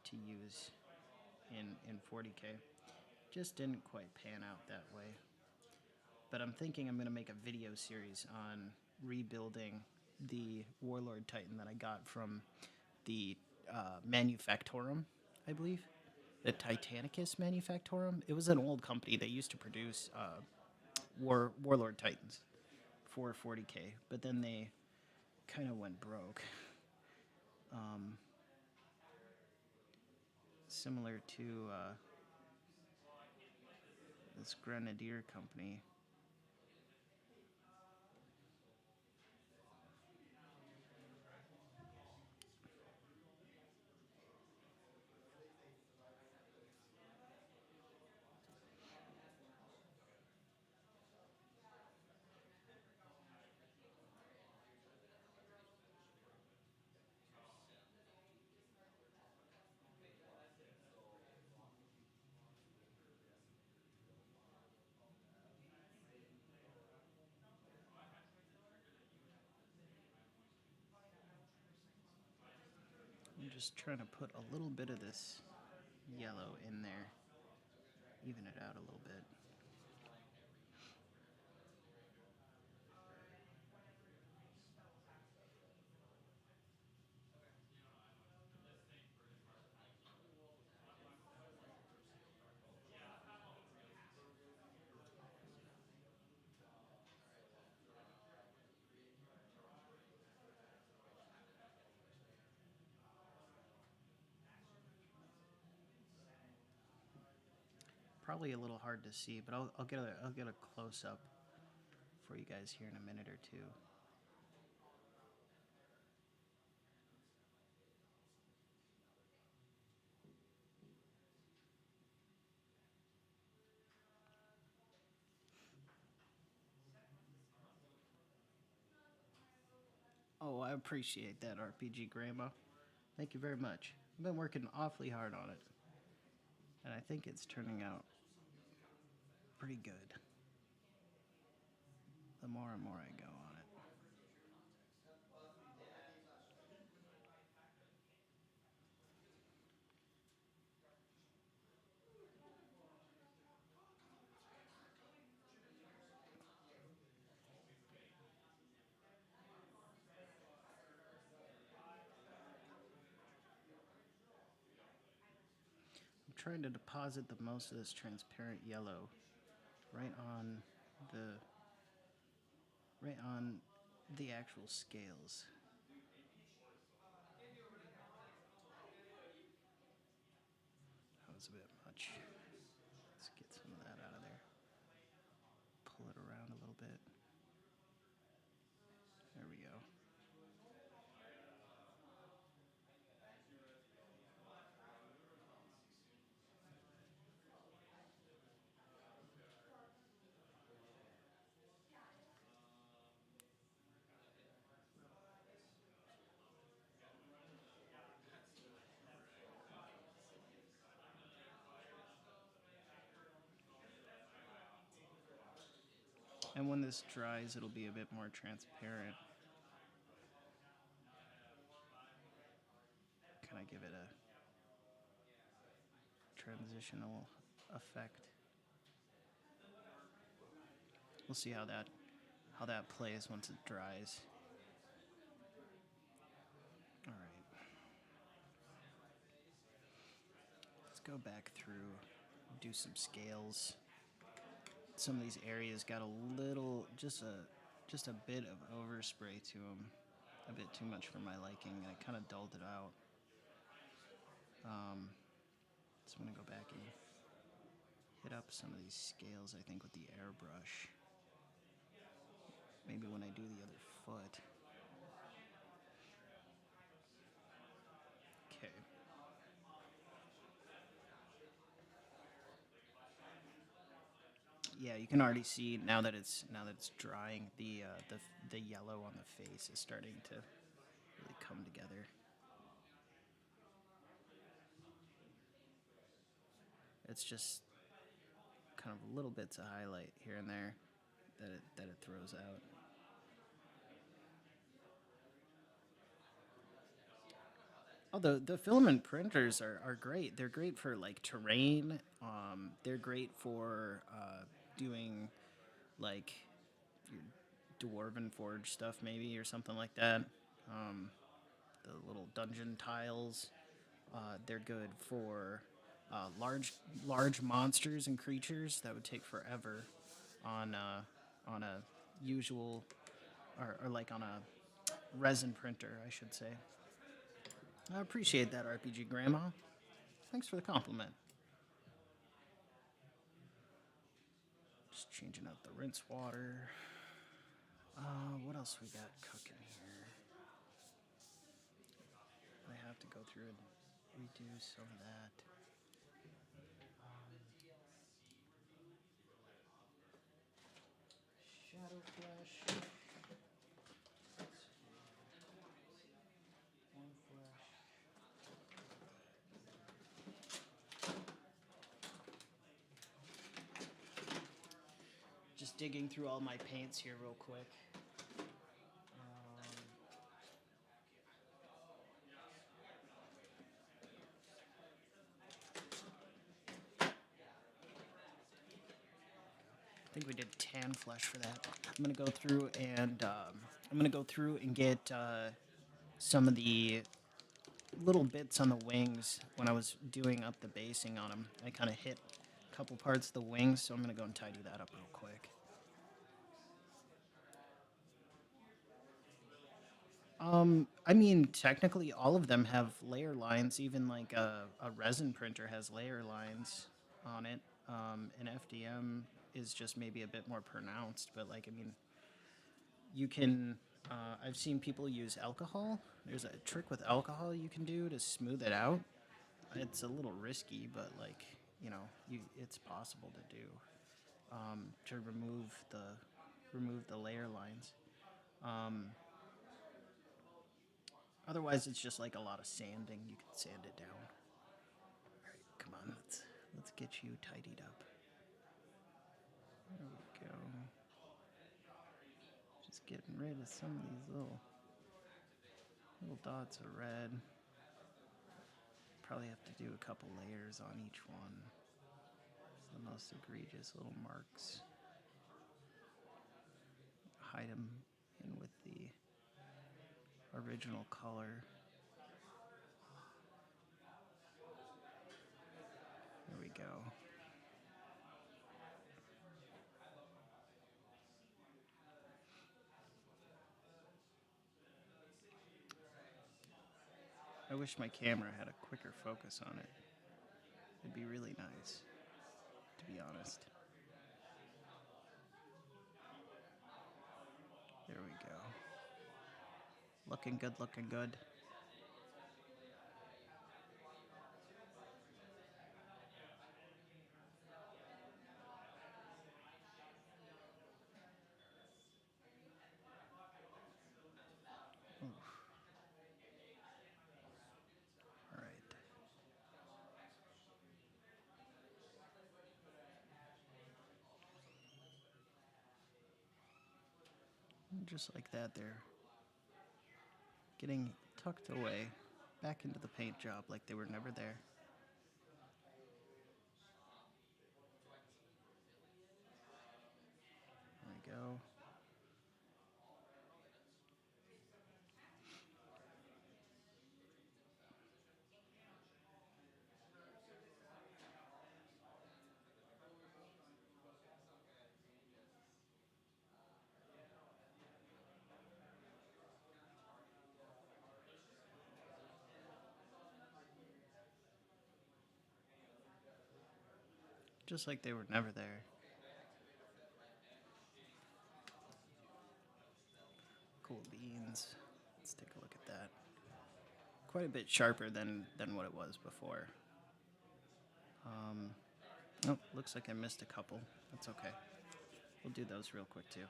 to use in 40K. Just didn't quite pan out that way. But I'm thinking I'm going to make a video series on rebuilding the Warlord Titan that I got from the Manufactorum, I believe. The Titanicus Manufactorum. It was an old company that used to produce Warlord Titans for 40K, but then they kind of went broke. Similar to this Grenadier company. I'm just trying to put a little bit of this yellow in there, even it out a little bit. probably a little hard to see, but I'll get a close up for you guys here in a minute or two. Oh, I appreciate that, RPG Grandma. Thank you very much. I've been working awfully hard on it, and I think it's turning out pretty good. The more and more I go on it. I'm trying to deposit the most of this transparent yellow right on the right on the actual scales. That was a bit much. Let's get some of that out of there. Pull it around a little bit. There we go. And when this dries, it'll be a bit more transparent. Kind of give it a transitional effect. We'll see how that plays once it dries. All right. Let's go back through, do some scales. Some of these areas got a little, just a bit of overspray to them, a bit too much for my liking, and I kind of dulled it out. So I'm gonna go back and hit up some of these scales, I think, with the airbrush. Maybe when I do the other foot. Okay. Yeah, you can already see now that it's drying, the yellow on the face is starting to really come together. It's just kind of little bits of highlight here and there that it throws out. Oh, the filament printers are great. They're great for like terrain. They're great for doing like your dwarven forge stuff maybe or something like that. Um, the little dungeon tiles. They're good for large monsters and creatures that would take forever on a usual or like on a resin printer, I should say. I appreciate that, RPG Grandma. Thanks for the compliment. Just changing out the rinse water. What else we got cooking here? I have to go through and redo some of that. Shadow Flash. One Flash. Just digging through all my paints here real quick. I think we did tan flesh for that. I'm gonna go through and get some of the little bits on the wings when I was doing up the basing on them. I kind of hit a couple parts of the wings, so I'm gonna go and tidy that up real quick. I mean, technically, all of them have layer lines. Even like a resin printer has layer lines on it. and FDM is just maybe a bit more pronounced. But like, I mean, you can. I've seen people use alcohol. There's a trick with alcohol you can do to smooth it out. It's a little risky, but like, it's possible to do, to remove the layer lines. Um, Otherwise, it's just like a lot of sanding. You can sand it down. All right, come on, let's get you tidied up. There we go. Just getting rid of some of these little dots of red. Probably have to do a couple layers on each one. It's the most egregious little marks. Hide them in with the original color. There we go. I wish my camera had a quicker focus on it. It'd be really nice, to be honest. There we go. Looking good, looking good. Oof. All right. Just like that, they're getting tucked away back into the paint job like they were never there. There we go. Just like they were never there. Cool beans. Let's take a look at that. Quite a bit sharper than what it was before. Oh, looks like I missed a couple. That's okay. We'll do those real quick too.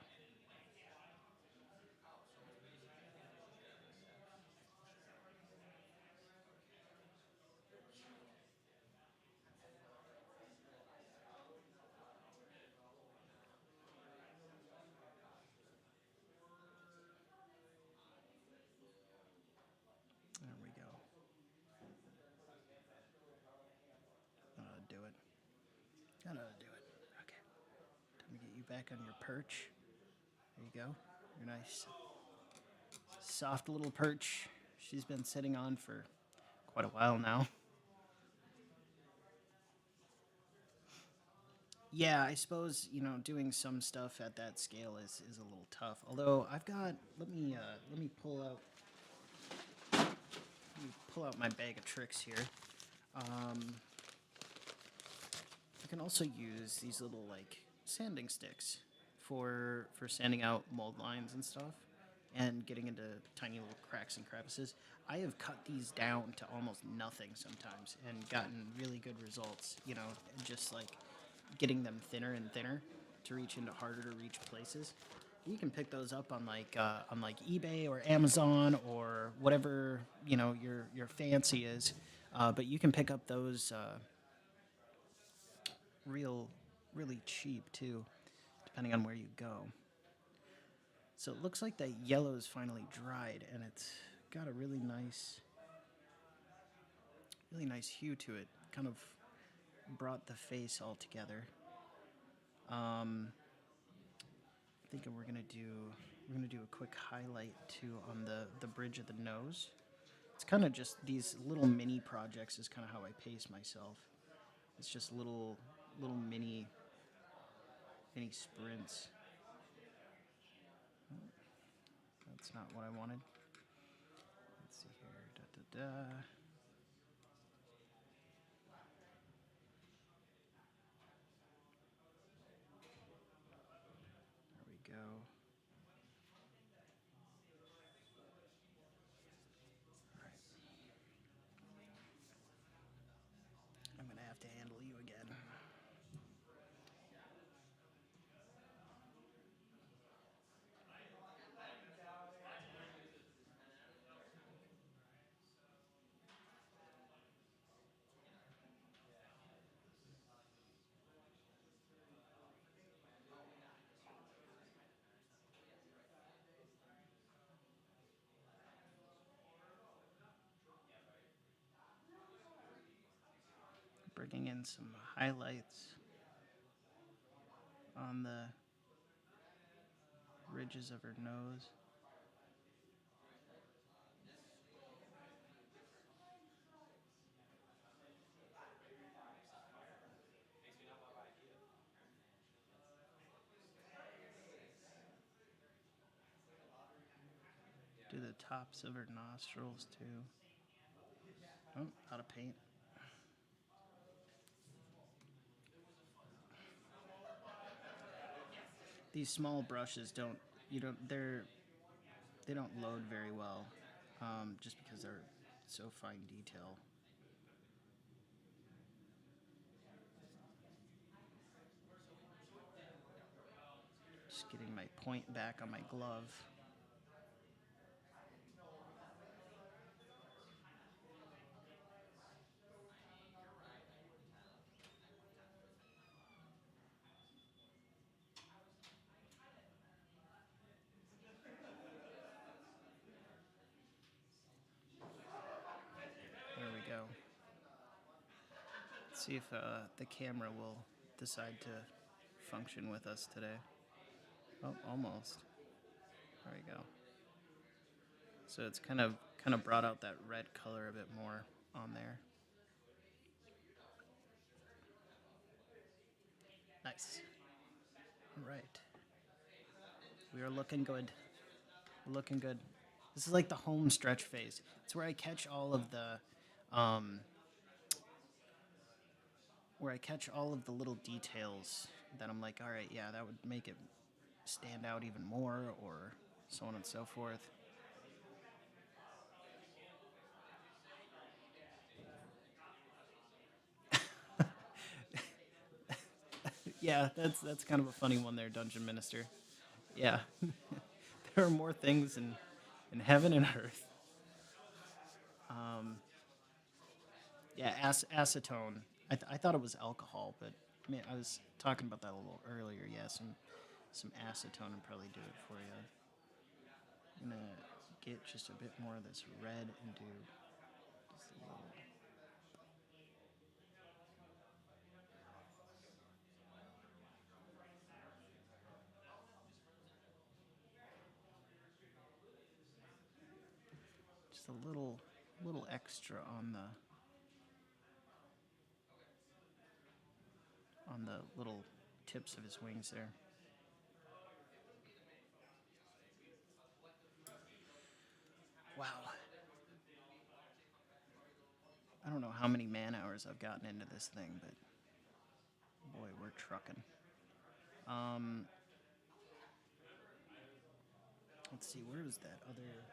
There we go. That ought to do it. That ought to do it. Okay. Time to get you back on your perch. There you go. Your nice, soft little perch. She's been sitting on for quite a while now. Yeah, I suppose, doing some stuff at that scale is a little tough. Although I've got, let me pull out my bag of tricks here. You can also use these little like sanding sticks for sanding out mold lines and stuff, and getting into tiny little cracks and crevices. I have cut these down to almost nothing sometimes and gotten really good results. Just like getting them thinner and thinner to reach into harder to reach places. You can pick those up on like eBay or Amazon or whatever your fancy is, but you can pick up those really cheap too, depending on where you go. So it looks like that yellow is finally dried, and it's got a really nice hue to it. Kind of brought the face all together. Thinking we're gonna do a quick highlight too on the bridge of the nose. It's kind of just these little mini projects is kind of how I pace myself. It's just little mini sprints. That's not what I wanted. Let's see here. Da, da, da. Plugging in some highlights on the ridges of her nose. Do the tops of her nostrils too. Oh, out of paint. These small brushes they don't load very well, just because they're so fine detail. Just getting my point back on my glove. There we go. Let's see if the camera will decide to function with us today. Oh, almost. There we go. So it's kind of brought out that red color a bit more on there. Nice. All right. We are looking good. We're looking good. This is like the home stretch phase. It's where I catch all of the little details that I'm like, all right, yeah, that would make it stand out even more, or so on and so forth. Yeah, that's kind of a funny one there, Dungeon Minister. Yeah, there are more things in heaven and earth. Yeah, acetone. I thought it was alcohol, but I mean, I was talking about that a little earlier. Yeah, some acetone would probably do it for you. I'm gonna get just a bit more of this red and do just a little. Just a little extra on the little tips of his wings there. Wow. I don't know how many man hours I've gotten into this thing, but boy, we're trucking. Let's see, where is that other?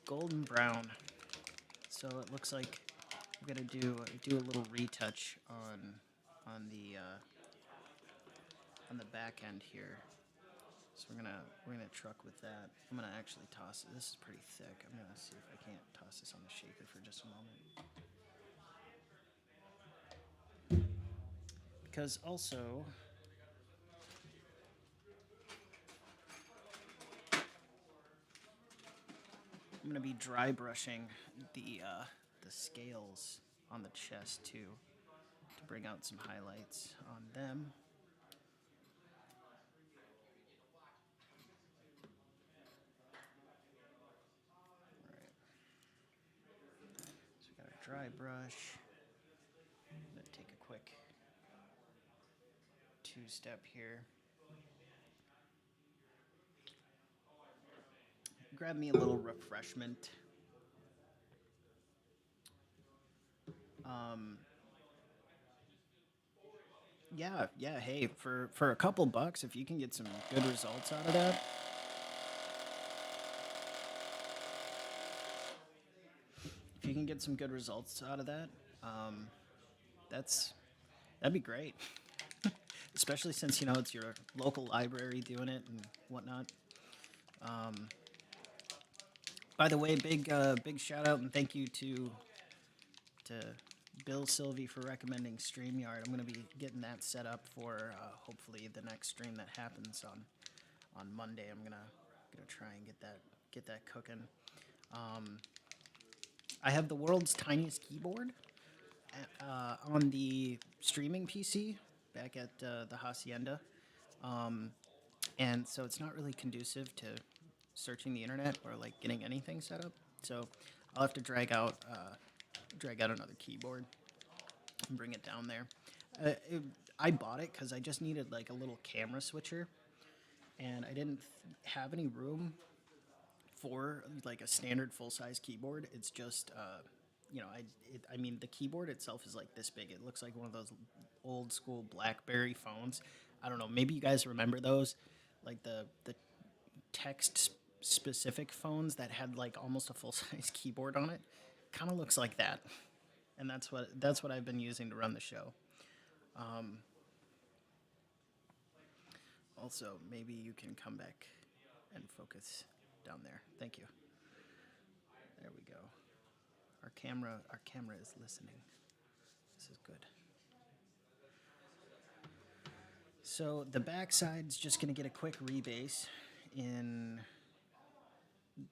Golden brown. So it looks like I'm gonna do a little retouch on the back end here. So we're gonna truck with that. I'm gonna actually toss it. This is pretty thick. I'm gonna see if I can't toss this on the shaker for just a moment. Because also, I'm gonna be dry brushing the scales on the chest too, to bring out some highlights on them. So we got our dry brush. I'm gonna take a quick two-step here. Grab me a little refreshment. Yeah. Hey, for a couple bucks, if you can get some good results out of that. If you can get some good results out of that, that'd be great. Especially since it's your local library doing it and whatnot. By the way, big shout out and thank you to Bill Sylvie for recommending StreamYard. I'm going to be getting that set up for hopefully the next stream that happens on Monday. I'm gonna try and get that cooking. I have the world's tiniest keyboard on the streaming PC back at the Hacienda, and so it's not really conducive to searching the internet or like getting anything set up. So I'll have to drag out another keyboard and bring it down there. I bought it because I just needed like a little camera switcher, and I didn't have any room for like a standard full size keyboard. It's just, I mean, the keyboard itself is like this big. It looks like one of those old school BlackBerry phones. I don't know. Maybe you guys remember those, like the text specific phones that had like almost a full size keyboard on it. Kind of looks like that, and that's what I've been using to run the show. Also, maybe you can come back and focus down there. Thank you. There we go. Our camera is listening. This is good. So the backside's just gonna get a quick rebase in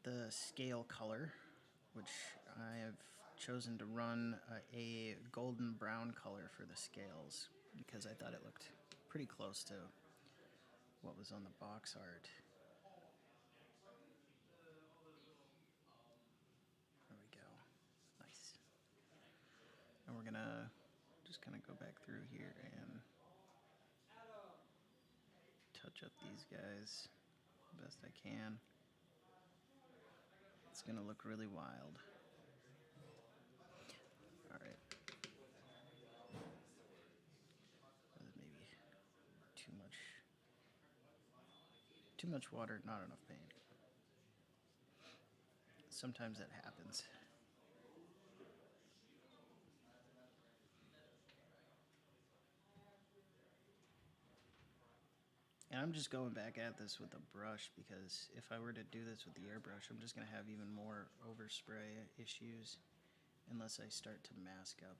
the scale color, which I have chosen to run a golden brown color for the scales because I thought it looked pretty close to what was on the box art. There we go. Nice. And we're gonna just kind of go back through here and touch up these guys the best I can. It's gonna look really wild. Alright. Maybe too much water, not enough paint. Sometimes that happens. And I'm just going back at this with a brush because if I were to do this with the airbrush, I'm just going to have even more overspray issues unless I start to mask up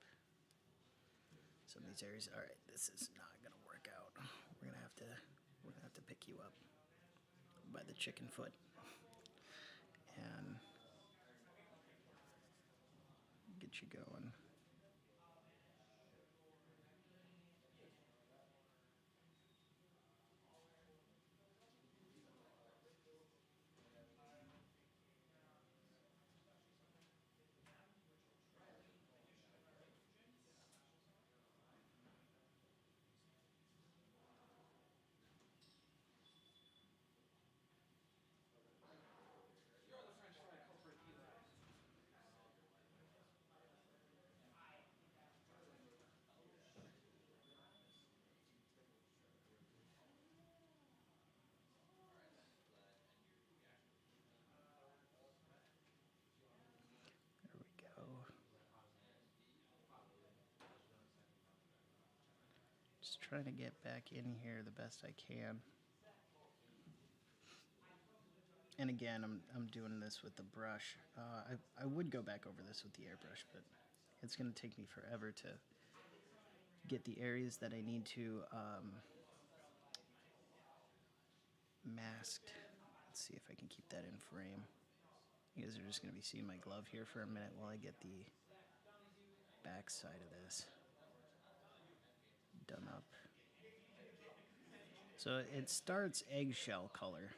some of these areas. All right, this is not going to work out. We're going to have to pick you up by the chicken foot and get you going. There we go. Just trying to get back in here the best I can. And again, I'm doing this with the brush. I would go back over this with the airbrush, but it's going to take me forever to get the areas that I need to masked. Let's see if I can keep that in frame. You guys are just going to be seeing my glove here for a minute while I get the back side of this done up. So it starts eggshell color,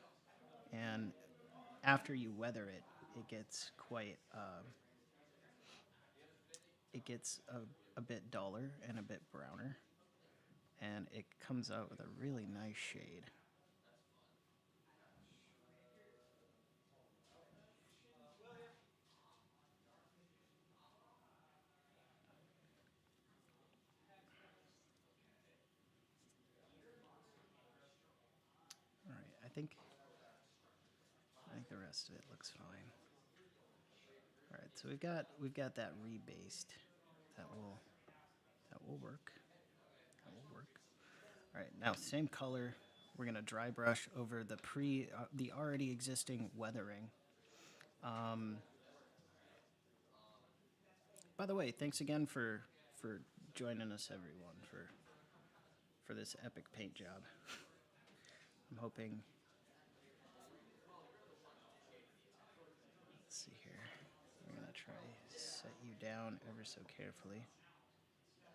and after you weather it, it gets quite, it gets a bit duller and a bit browner, and it comes out with a really nice shade. All right, I think the rest of it looks fine. All right, so we've got that rebased. That will work. That will work. All right, now same color. We're gonna dry brush over the already existing weathering. By By the way, thanks again for joining us, everyone, for this epic paint job. I'm hoping. Let's see here. We're gonna try set you down ever so carefully.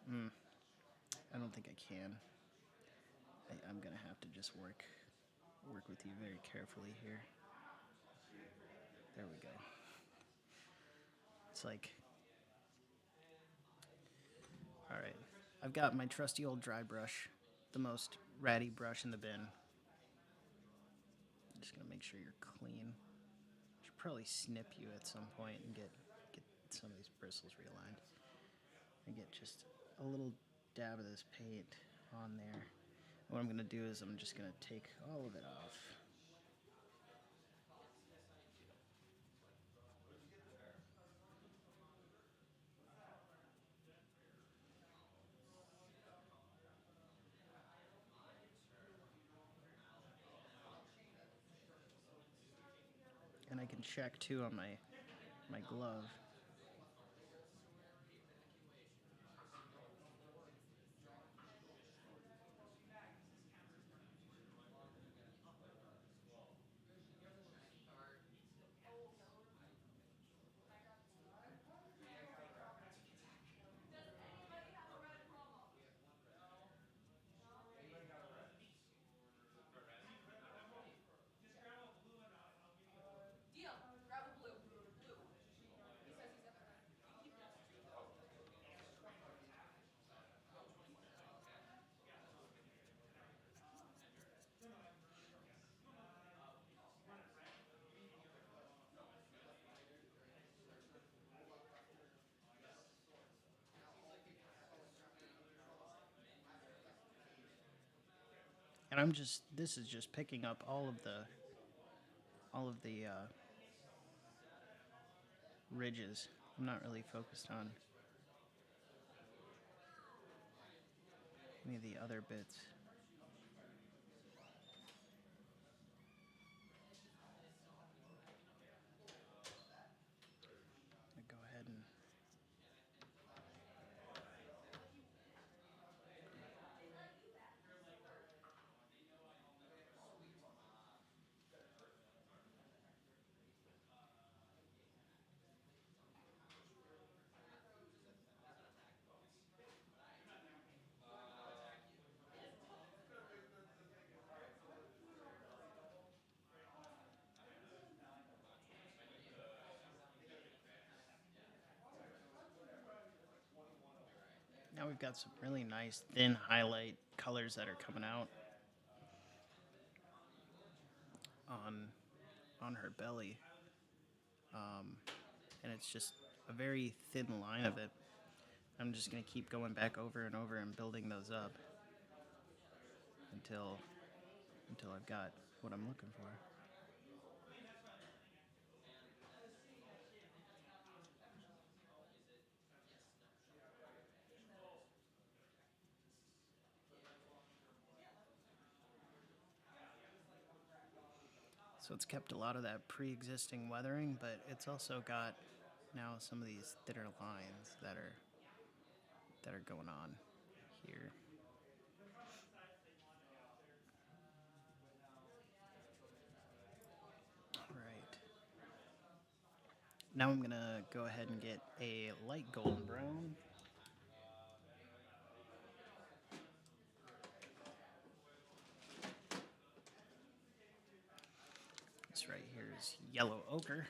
I don't think I can. I'm gonna have to just work with you very carefully here. There we go. It's like, all right. I've got my trusty old dry brush, the most ratty brush in the bin. I'm just gonna make sure you're clean. Should probably snip you at some point and get some of these bristles realigned. And get just a little dab of this paint on there. What I'm gonna do is I'm just gonna take all of it off. And I can check too on my glove. And this is just picking up all of the ridges. I'm not really focused on any of the other bits. I'm gonna go ahead and now we've got some really nice thin highlight colors that are coming out on her belly. And it's just a very thin line of it. I'm just going to keep going back over and over and building those up until I've got what I'm looking for. So it's kept a lot of that pre-existing weathering, but it's also got now some of these thinner lines that are going on here. Right. Now I'm gonna go ahead and get a light golden brown. This right here is yellow ochre.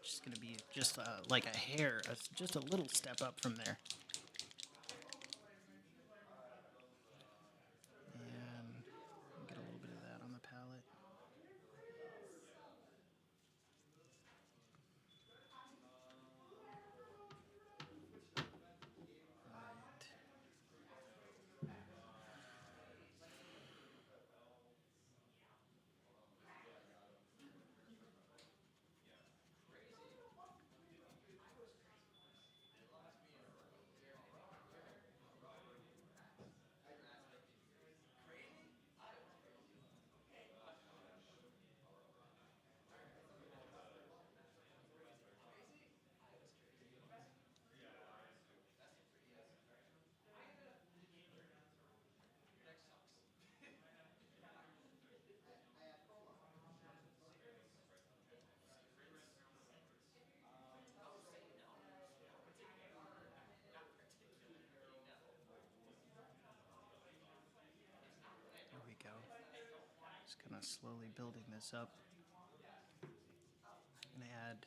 Just gonna be just like a hair, just a little step up from there. And get a little bit of that on the palette. slowly building this up. And add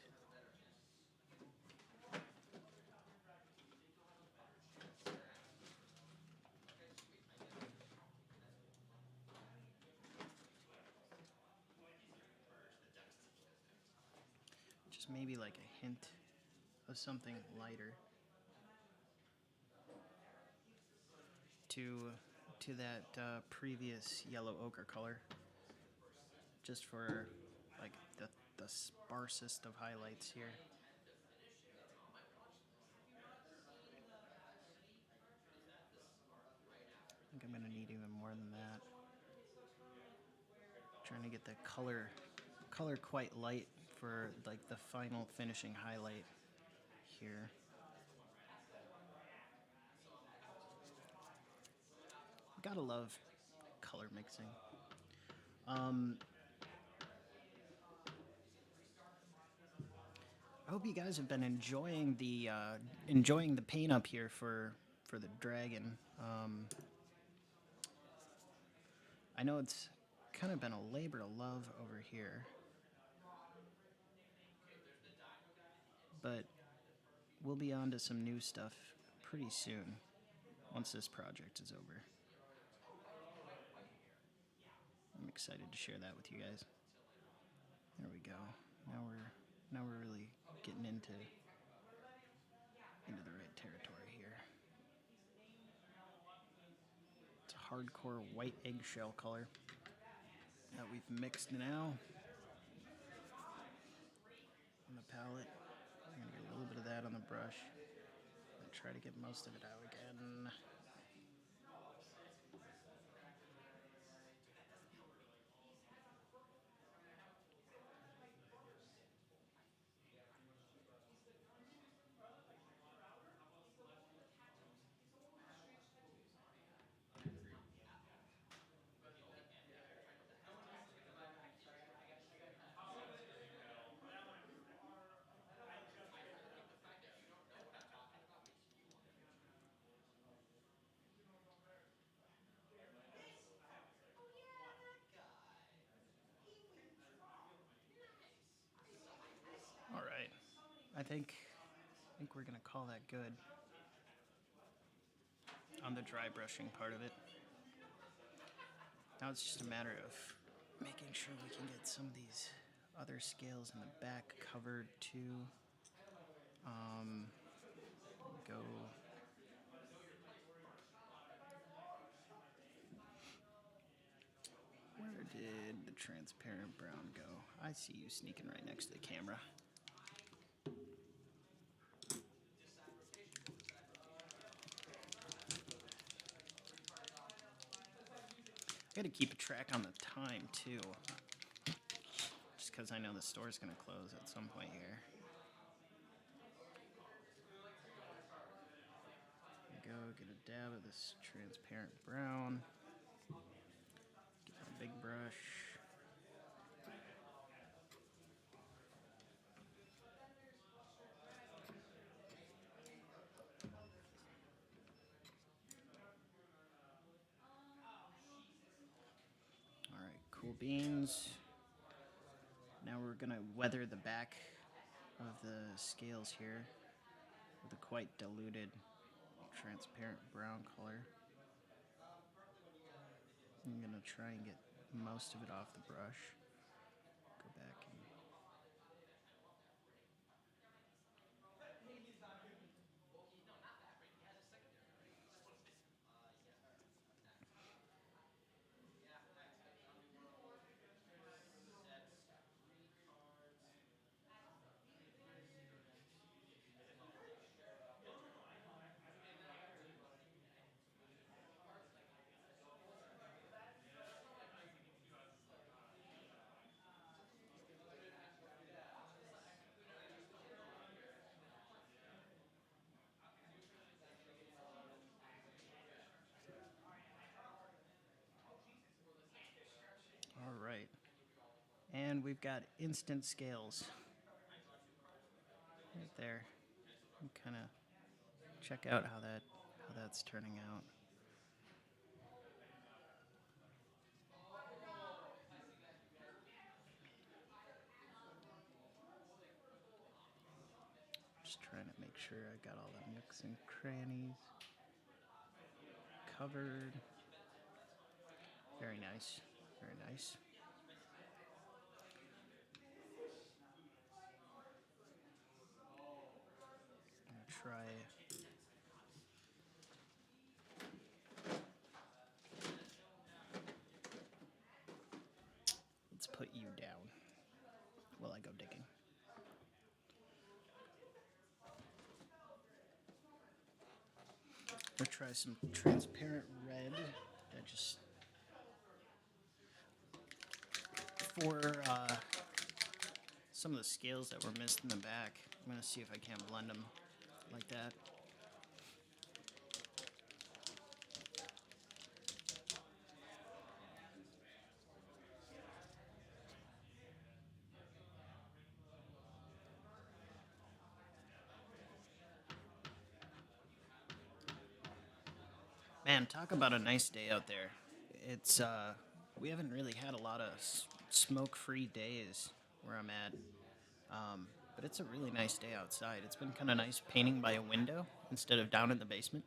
just maybe like a hint of something lighter to that previous yellow ochre color, just for like the sparsest of highlights here. I think I'm gonna need even more than that. Trying to get the color quite light for like the final finishing highlight here. Gotta love color mixing. I hope you guys have been enjoying the paint up here for the dragon. I know it's kind of been a labor of love over here, but we'll be on to some new stuff pretty soon once this project is over. I'm excited to share that with you guys. There we go. Now we're really getting into the right territory here. It's a hardcore white eggshell color that we've mixed now on the palette. I'm gonna get a little bit of that on the brush and try to get most of it out again. All right, I think we're gonna call that good on the dry brushing part of it. Now it's just a matter of making sure we can get some of these other scales in the back covered too. Go. Where did the transparent brown go? I see you sneaking right next to the camera. I gotta keep a track on the time too, just because I know the store's gonna close at some point here. Go get a dab of this transparent brown. Get my big brush. All right, cool beans. Now we're gonna weather the back of the scales here with a quite diluted transparent brown color. I'm gonna try and get most of it off the brush. Go back and all right. And we've got instant scales right there. Kind of check out how that's turning out. sure I got all the nooks and crannies covered. Very nice. Very nice. I'm gonna try. Let's put you down while I go digging. I'm gonna try some transparent red. That just for some of the scales that were missed in the back. I'm gonna see if I can't blend them like that. Man, talk about a nice day out there. It's we haven't really had a lot of smoke-free days where I'm at. But it's a really nice day outside. It's been kind of nice painting by a window instead of down in the basement.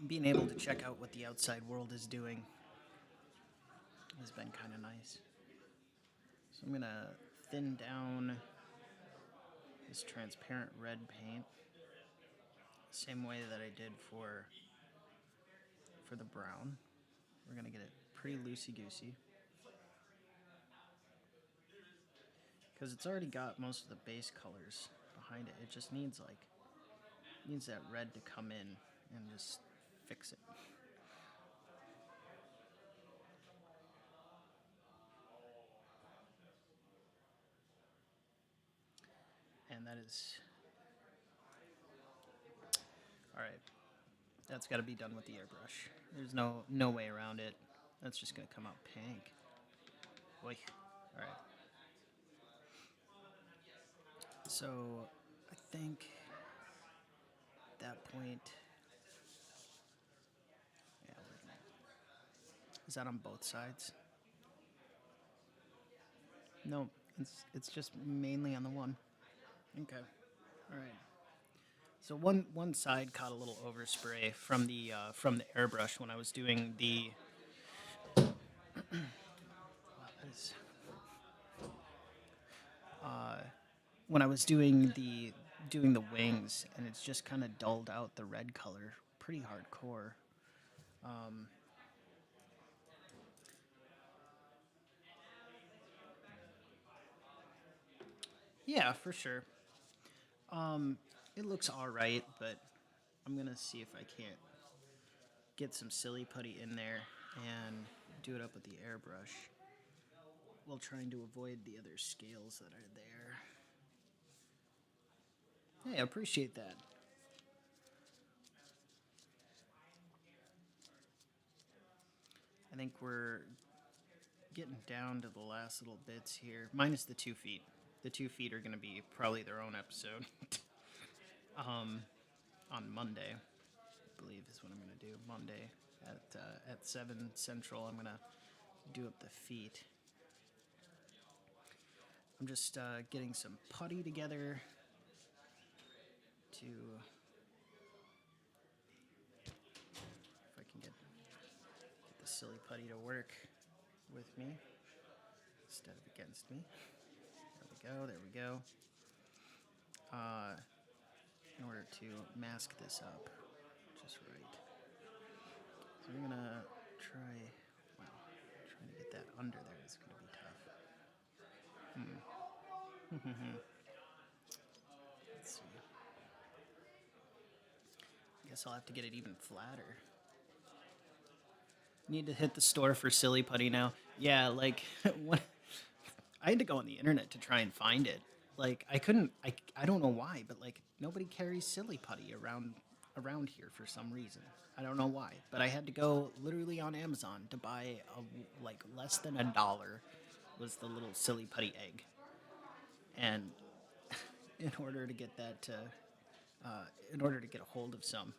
Being able to check out what the outside world is doing has been kind of nice. So I'm gonna thin down this transparent red paint, same way that I did for the brown. We're gonna get it pretty loosey-goosey, because it's already got most of the base colors behind it. It just needs that red to come in and just fix it. And that is all right. That's got to be done with the airbrush. There's no way around it. That's just gonna come out pink. Boy. All right. So I think at that point, yeah, is that on both sides? No, it's just mainly on the one. Okay. All right. So one side caught a little overspray from the airbrush when I was doing the. When I was doing the wings, and it's just kind of dulled out the red color pretty hardcore. Yeah, for sure. It looks all right, but I'm gonna see if I can't get some silly putty in there and do it up with the airbrush while trying to avoid the other scales that are there. Hey, I appreciate that. I think we're getting down to the last little bits here, minus the 2 feet. The 2 feet are going to be probably their own episode. On Monday, I believe is what I'm going to do. Monday at 7 Central, I'm going to do up the feet. I'm just getting some putty together to, if I can get the silly putty to work with me instead of against me. There we go. In order to mask this up just right. So we're gonna trying to get that under there is gonna be tough. Let's see. I guess I'll have to get it even flatter. Need to hit the store for silly putty now. Yeah, like what? I had to go on the internet to try and find it. Like I couldn't. I don't know why, but like nobody carries silly putty around here for some reason. I don't know why, but I had to go literally on Amazon to buy like less than $1 was the little silly putty egg, and in order to get that in order to get a hold of some,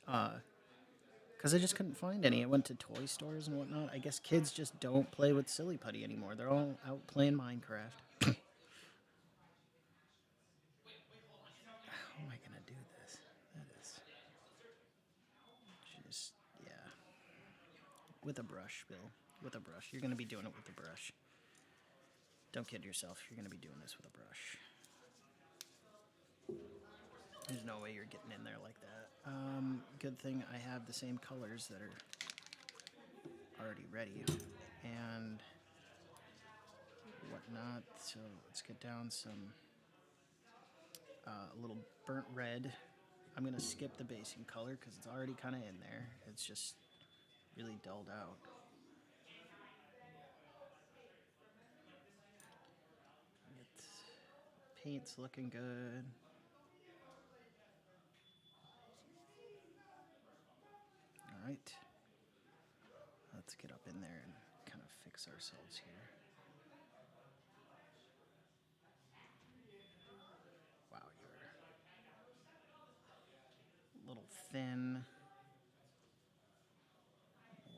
because I just couldn't find any. I went to toy stores and whatnot. I guess kids just don't play with silly putty anymore. They're all out playing Minecraft. With a brush, Bill. With a brush. You're going to be doing it with a brush. Don't kid yourself. You're going to be doing this with a brush. There's no way you're getting in there like that. Good thing I have the same colors that are already ready. And whatnot. So let's get down some a little burnt red. I'm going to skip the basing color because it's already kind of in there. It's just really dulled out. Paint's looking good. All right. Let's get up in there and kind of fix ourselves here. Wow, you're a little thin.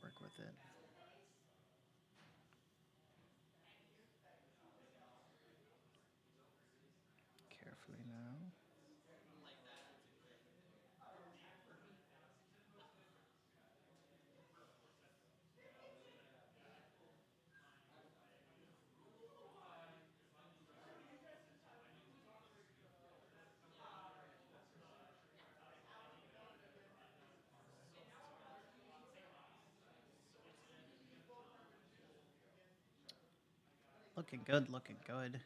Work with it. Carefully now. Looking good, looking good.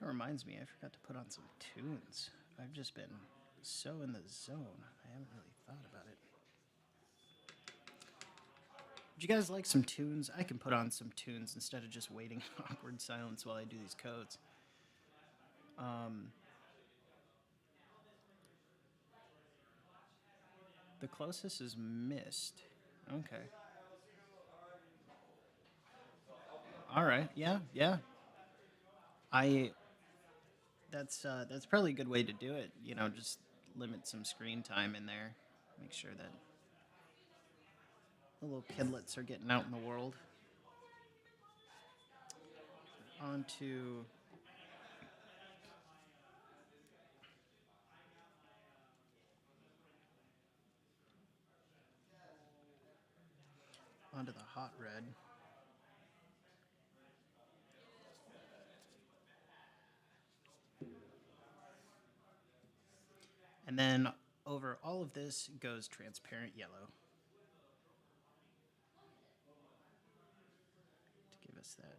That reminds me, I forgot to put on some tunes. I've just been so in the zone, I haven't really thought about it. Would you guys like some tunes? I can put on some tunes instead of just waiting in awkward silence while I do these codes. The closest is Mist. Okay. All right. Yeah. Yeah. I. That's probably a good way to do it. You know, just limit some screen time in there. Make sure that the little kidlets are getting out in the world. Onto onto the hot red. And then over all of this goes transparent yellow. To give us that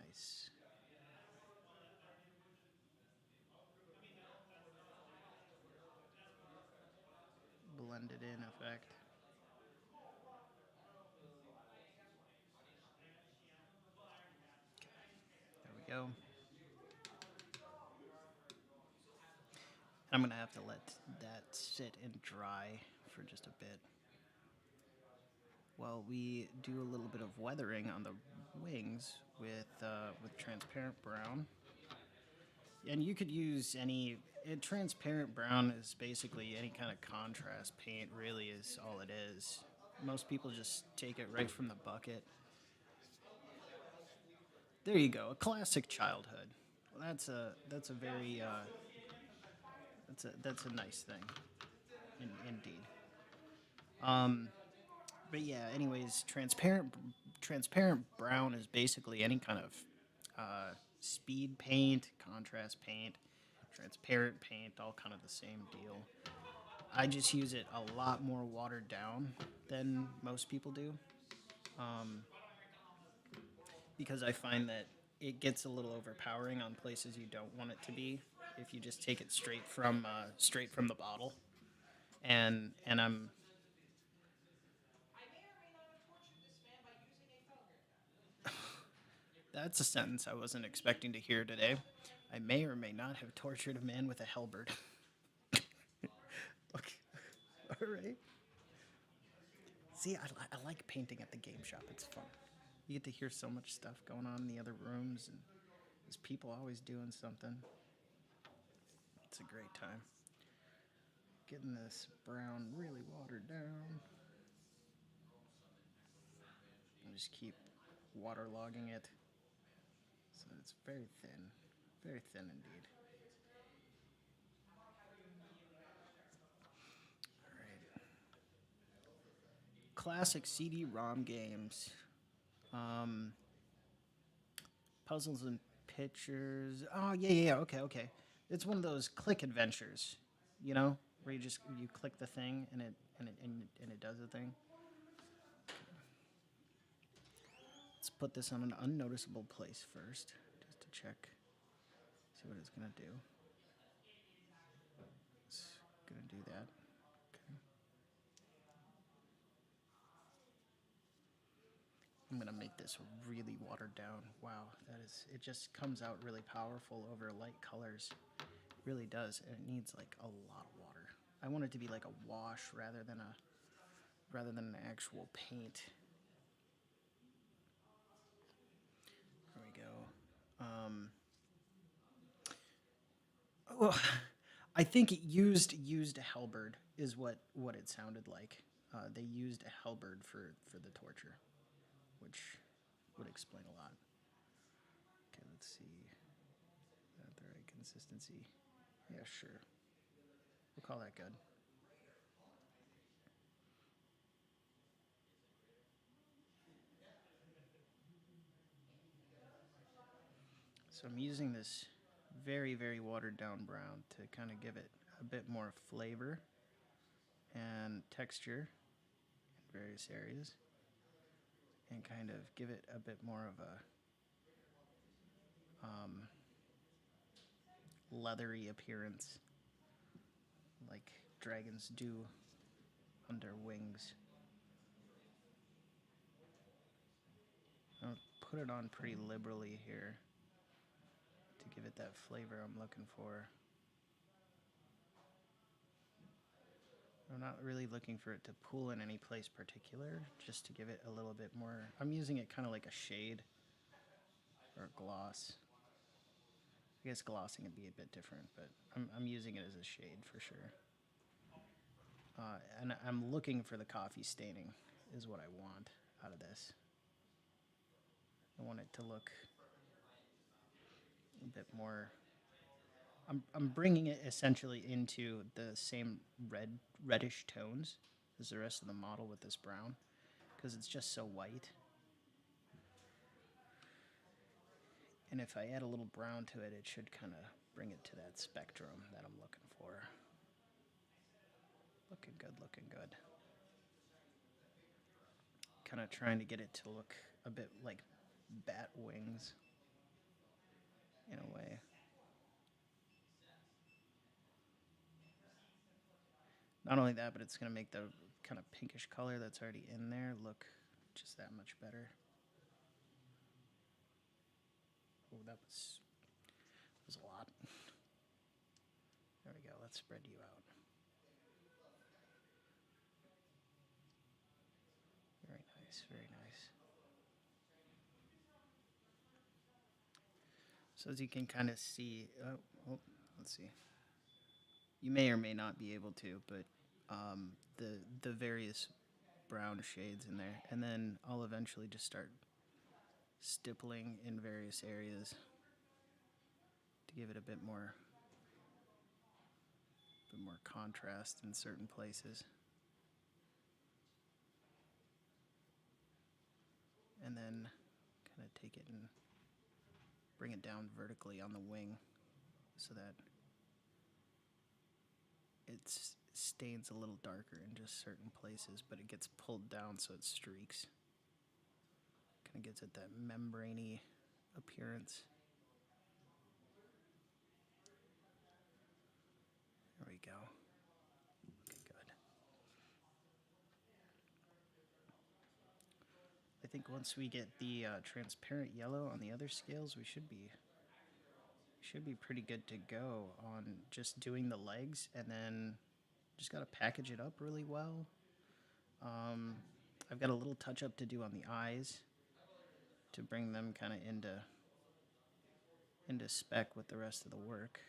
nice blended in effect. There we go. I'm going to have to let that sit and dry for just a bit while we do a little bit of weathering on the wings with transparent brown. And you could use any transparent brown is basically any kind of contrast paint. Really, is all it is. Most people just take it right from the bucket. There you go, a classic childhood. Well, that's a very that's a nice thing, indeed. But yeah, anyways, transparent brown is basically any kind of speed paint, contrast paint, transparent paint, all kind of the same deal. I just use it a lot more watered down than most people do, because I find that it gets a little overpowering on places you don't want it to be if you just take it straight from the bottle. And I'm That's a sentence I wasn't expecting to hear today. I may or may not have tortured a man with a halberd. Okay. All right. See, I like painting at the game shop. It's fun. You get to hear so much stuff going on in the other rooms, and there's people always doing something. It's a great time. Getting this brown really watered down. And just keep waterlogging it. So it's very thin indeed. All right. classic CD-ROM games. Um, Puzzles and pictures. Oh yeah. Okay. It's one of those click adventures, you know, where you click the thing and it does the thing. Let's put this on an unnoticeable place first, just to check, see what it's gonna do. It's gonna do that. Okay. I'm gonna make this really watered down. Wow, it just comes out really powerful over light colors. It really does, and it needs like a lot of water. I want it to be like a wash rather than an actual paint. There we go. Well, I think it used a halberd is what it sounded like. They used a halberd for the torture, which would explain a lot. Okay, let's see. Is that the right consistency? Yeah, sure. We'll call that good. So I'm using this very watered down brown to kind of give it a bit more flavor and texture in various areas, and kind of give it a bit more of a leathery appearance, like dragons do under wings. I'll put it on pretty liberally here to give it that flavor I'm looking for. I'm not really looking for it to pool in any place particular, just to give it a little bit more. I'm using it kind of like a shade or a gloss. I guess glossing would be a bit different, but I'm using it as a shade for sure. And I'm looking for the coffee staining is what I want out of this. I want it to look a bit more. I'm bringing it essentially into the same reddish tones as the rest of the model with this brown, because it's just so white. And if I add a little brown to it, it should kind of bring it to that spectrum that I'm looking for. Looking good, looking good. Kind of trying to get it to look a bit like bat wings in a way. Not only that, but it's going to make the kind of pinkish color that's already in there look just that much better. Oh, that was a lot. There we go. Let's spread you out. Very nice, very nice. So as you can kind of see, let's see. You may or may not be able to, but the various brown shades in there, and then I'll eventually just start stippling in various areas to give it a bit more contrast in certain places. And then kind of take it and bring it down vertically on the wing so that it stains a little darker in just certain places, but it gets pulled down so it streaks. Kind of gives it that membrane-y appearance. There we go. Okay, good. I think once we get the transparent yellow on the other scales, we should be pretty good to go on just doing the legs, and then just got to package it up really well. I've got a little touch up to do on the eyes to bring them kind of into spec with the rest of the work.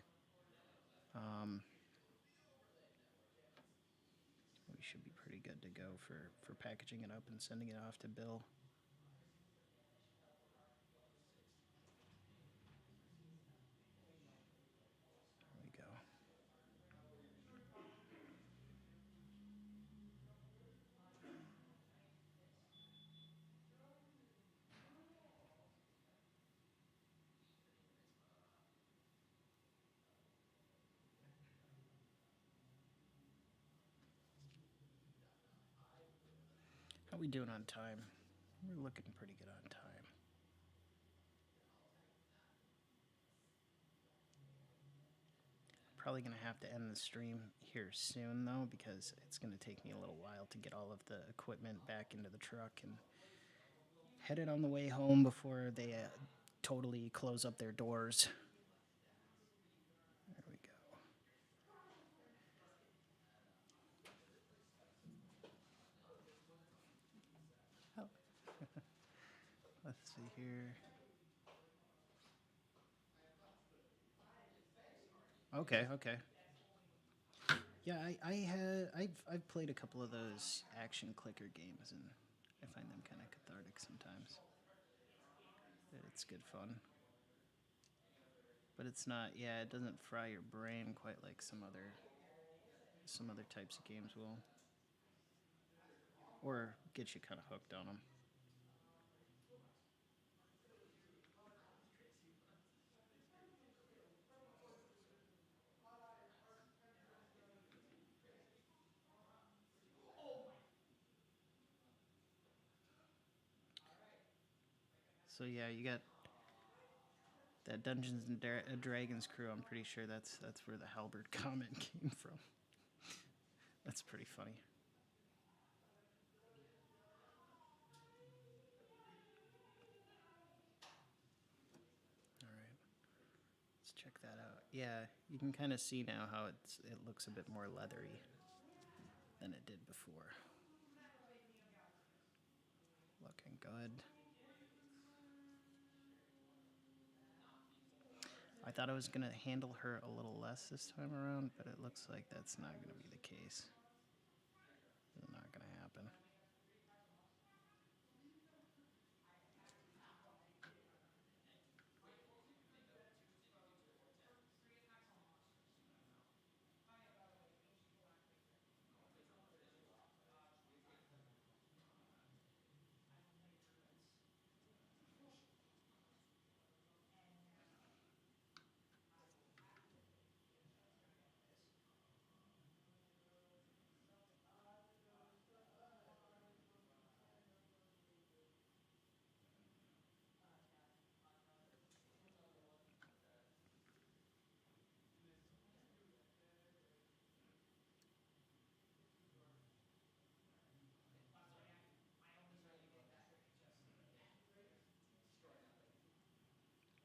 We should be pretty good to go for packaging it up and sending it off to Bill. There we go. we doing on time? We're looking pretty good on time. Probably gonna have to end the stream here soon though, because it's gonna take me a little while to get all of the equipment back into the truck and head it on the way home before they totally close up their doors. There we go. Oh. Let's see here. Okay, okay. Yeah, I've played a couple of those action clicker games, and I find them kind of cathartic sometimes. It's good fun, but it's not. Yeah, it doesn't fry your brain quite like some other types of games will, or get you kind of hooked on them. So yeah, you got that Dungeons and Dragons crew. I'm pretty sure that's where the halberd comment came from. That's pretty funny. All right, let's check that out. Yeah, you can kind of see now how it looks a bit more leathery than it did before. Looking good. I thought I was going to handle her a little less this time around, but it looks like that's not going to be the case. It's not going to happen.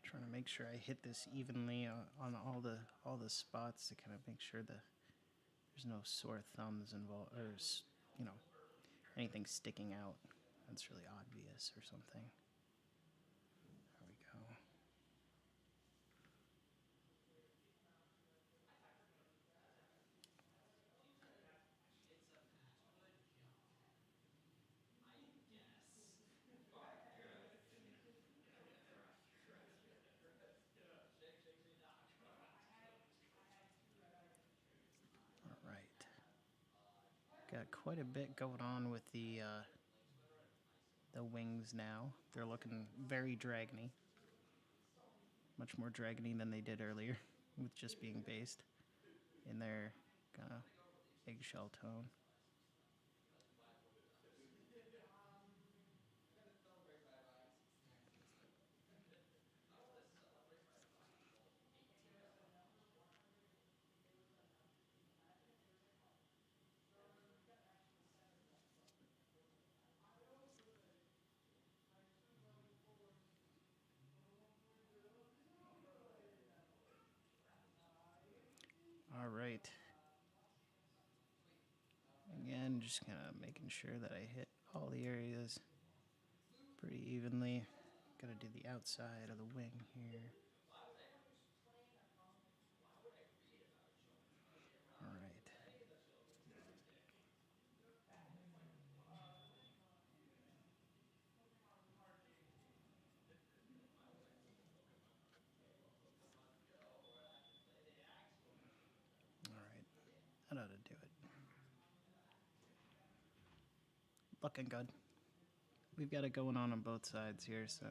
Trying to make sure I hit this evenly on all the spots to kind of make sure that there's no sore thumbs involved, or anything sticking out that's really obvious or something. There we go. All right. Got quite a bit going on with the wings now. They're looking very dragony. Much more dragony than they did earlier with just being based in their kind of eggshell tone. All right. Again, just kind of making sure that I hit all the areas pretty evenly. Gotta do the outside of the wing here. All right. All right. That ought to do it. Looking good. We've got it going on both sides here, so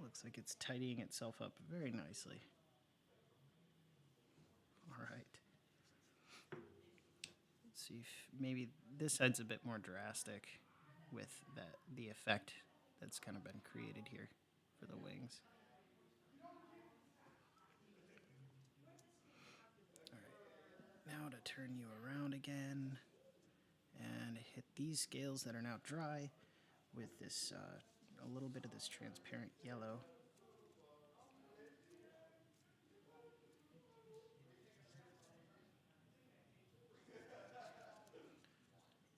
looks like it's tidying itself up very nicely. All right. Let's see if maybe this side's a bit more drastic with the effect that's kind of been created here for the wings. All right, now to turn you around again and hit these scales that are now dry with this a little bit of this transparent yellow.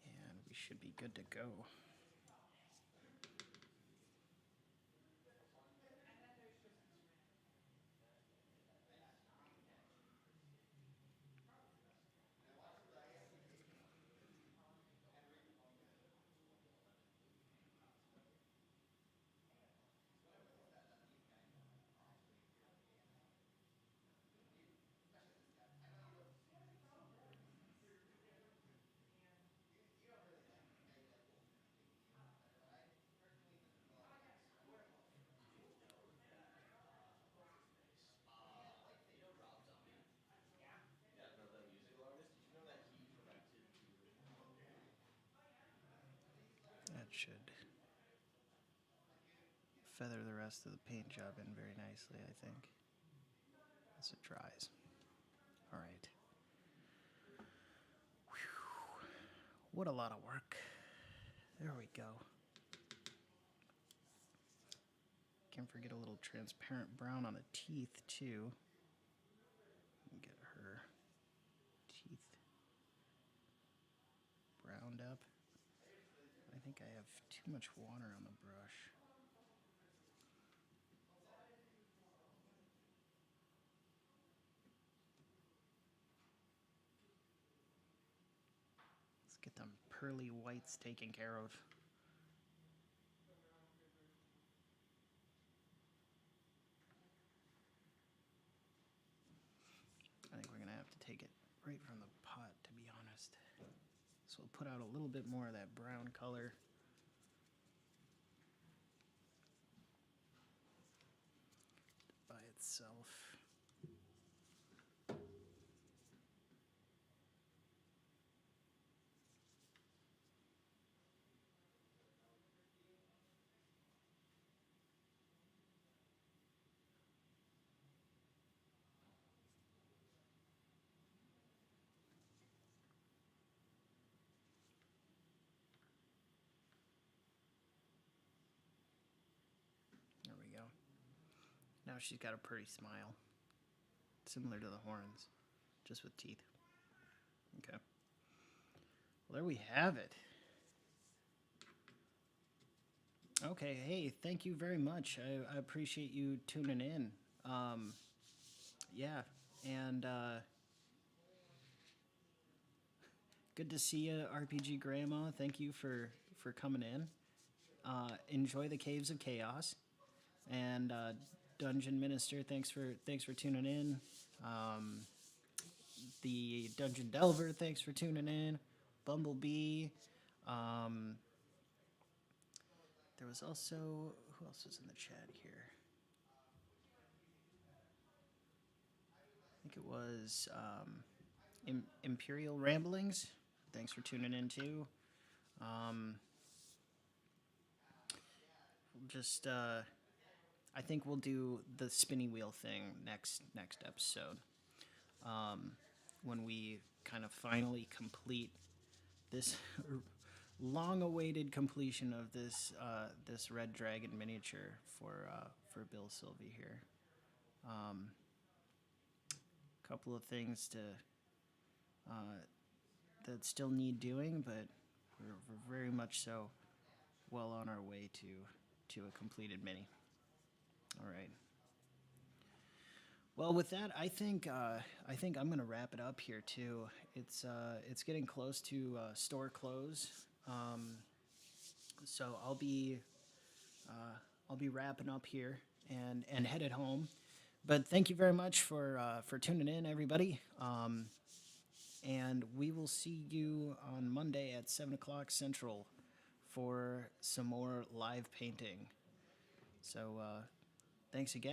And we should be good to go. That should feather the rest of the paint job in very nicely, I think, as it dries. All right. Whew. What a lot of work. There we go. Can't forget a little transparent brown on the teeth, too. Get her teeth browned up. I think I have too much water on the brush. Let's get them pearly whites taken care of. I think we're going to have to take it right from the pot, to be honest. So we'll put out a little bit more of that brown color. By itself. There we go. Now she's got a pretty smile. Similar to the horns, just with teeth. Okay. Well, there we have it. Okay, hey, thank you very much. I appreciate you tuning in. Yeah, and good to see you, RPG Grandma. Thank you for coming in. Enjoy the Caves of Chaos, and Dungeon Minister. Thanks for tuning in. The Dungeon Delver. Thanks for tuning in. Bumblebee. There was also, who else was in the chat here? I think it was Imperial Ramblings. Thanks for tuning in too. I think we'll do the spinny wheel thing next episode. When we kind of finally complete this long-awaited completion of this this Red Dragon miniature for Bill Sylvie here. Couple of things that still need doing, but we're very much so well on our way to a completed mini. All right. Well, with that, I think I'm gonna wrap it up here too. It's getting close to store close, so I'll be wrapping up here and headed home. But thank you very much for tuning in, everybody. And we will see you on Monday at 7 o'clock Central for some more live painting. So thanks again.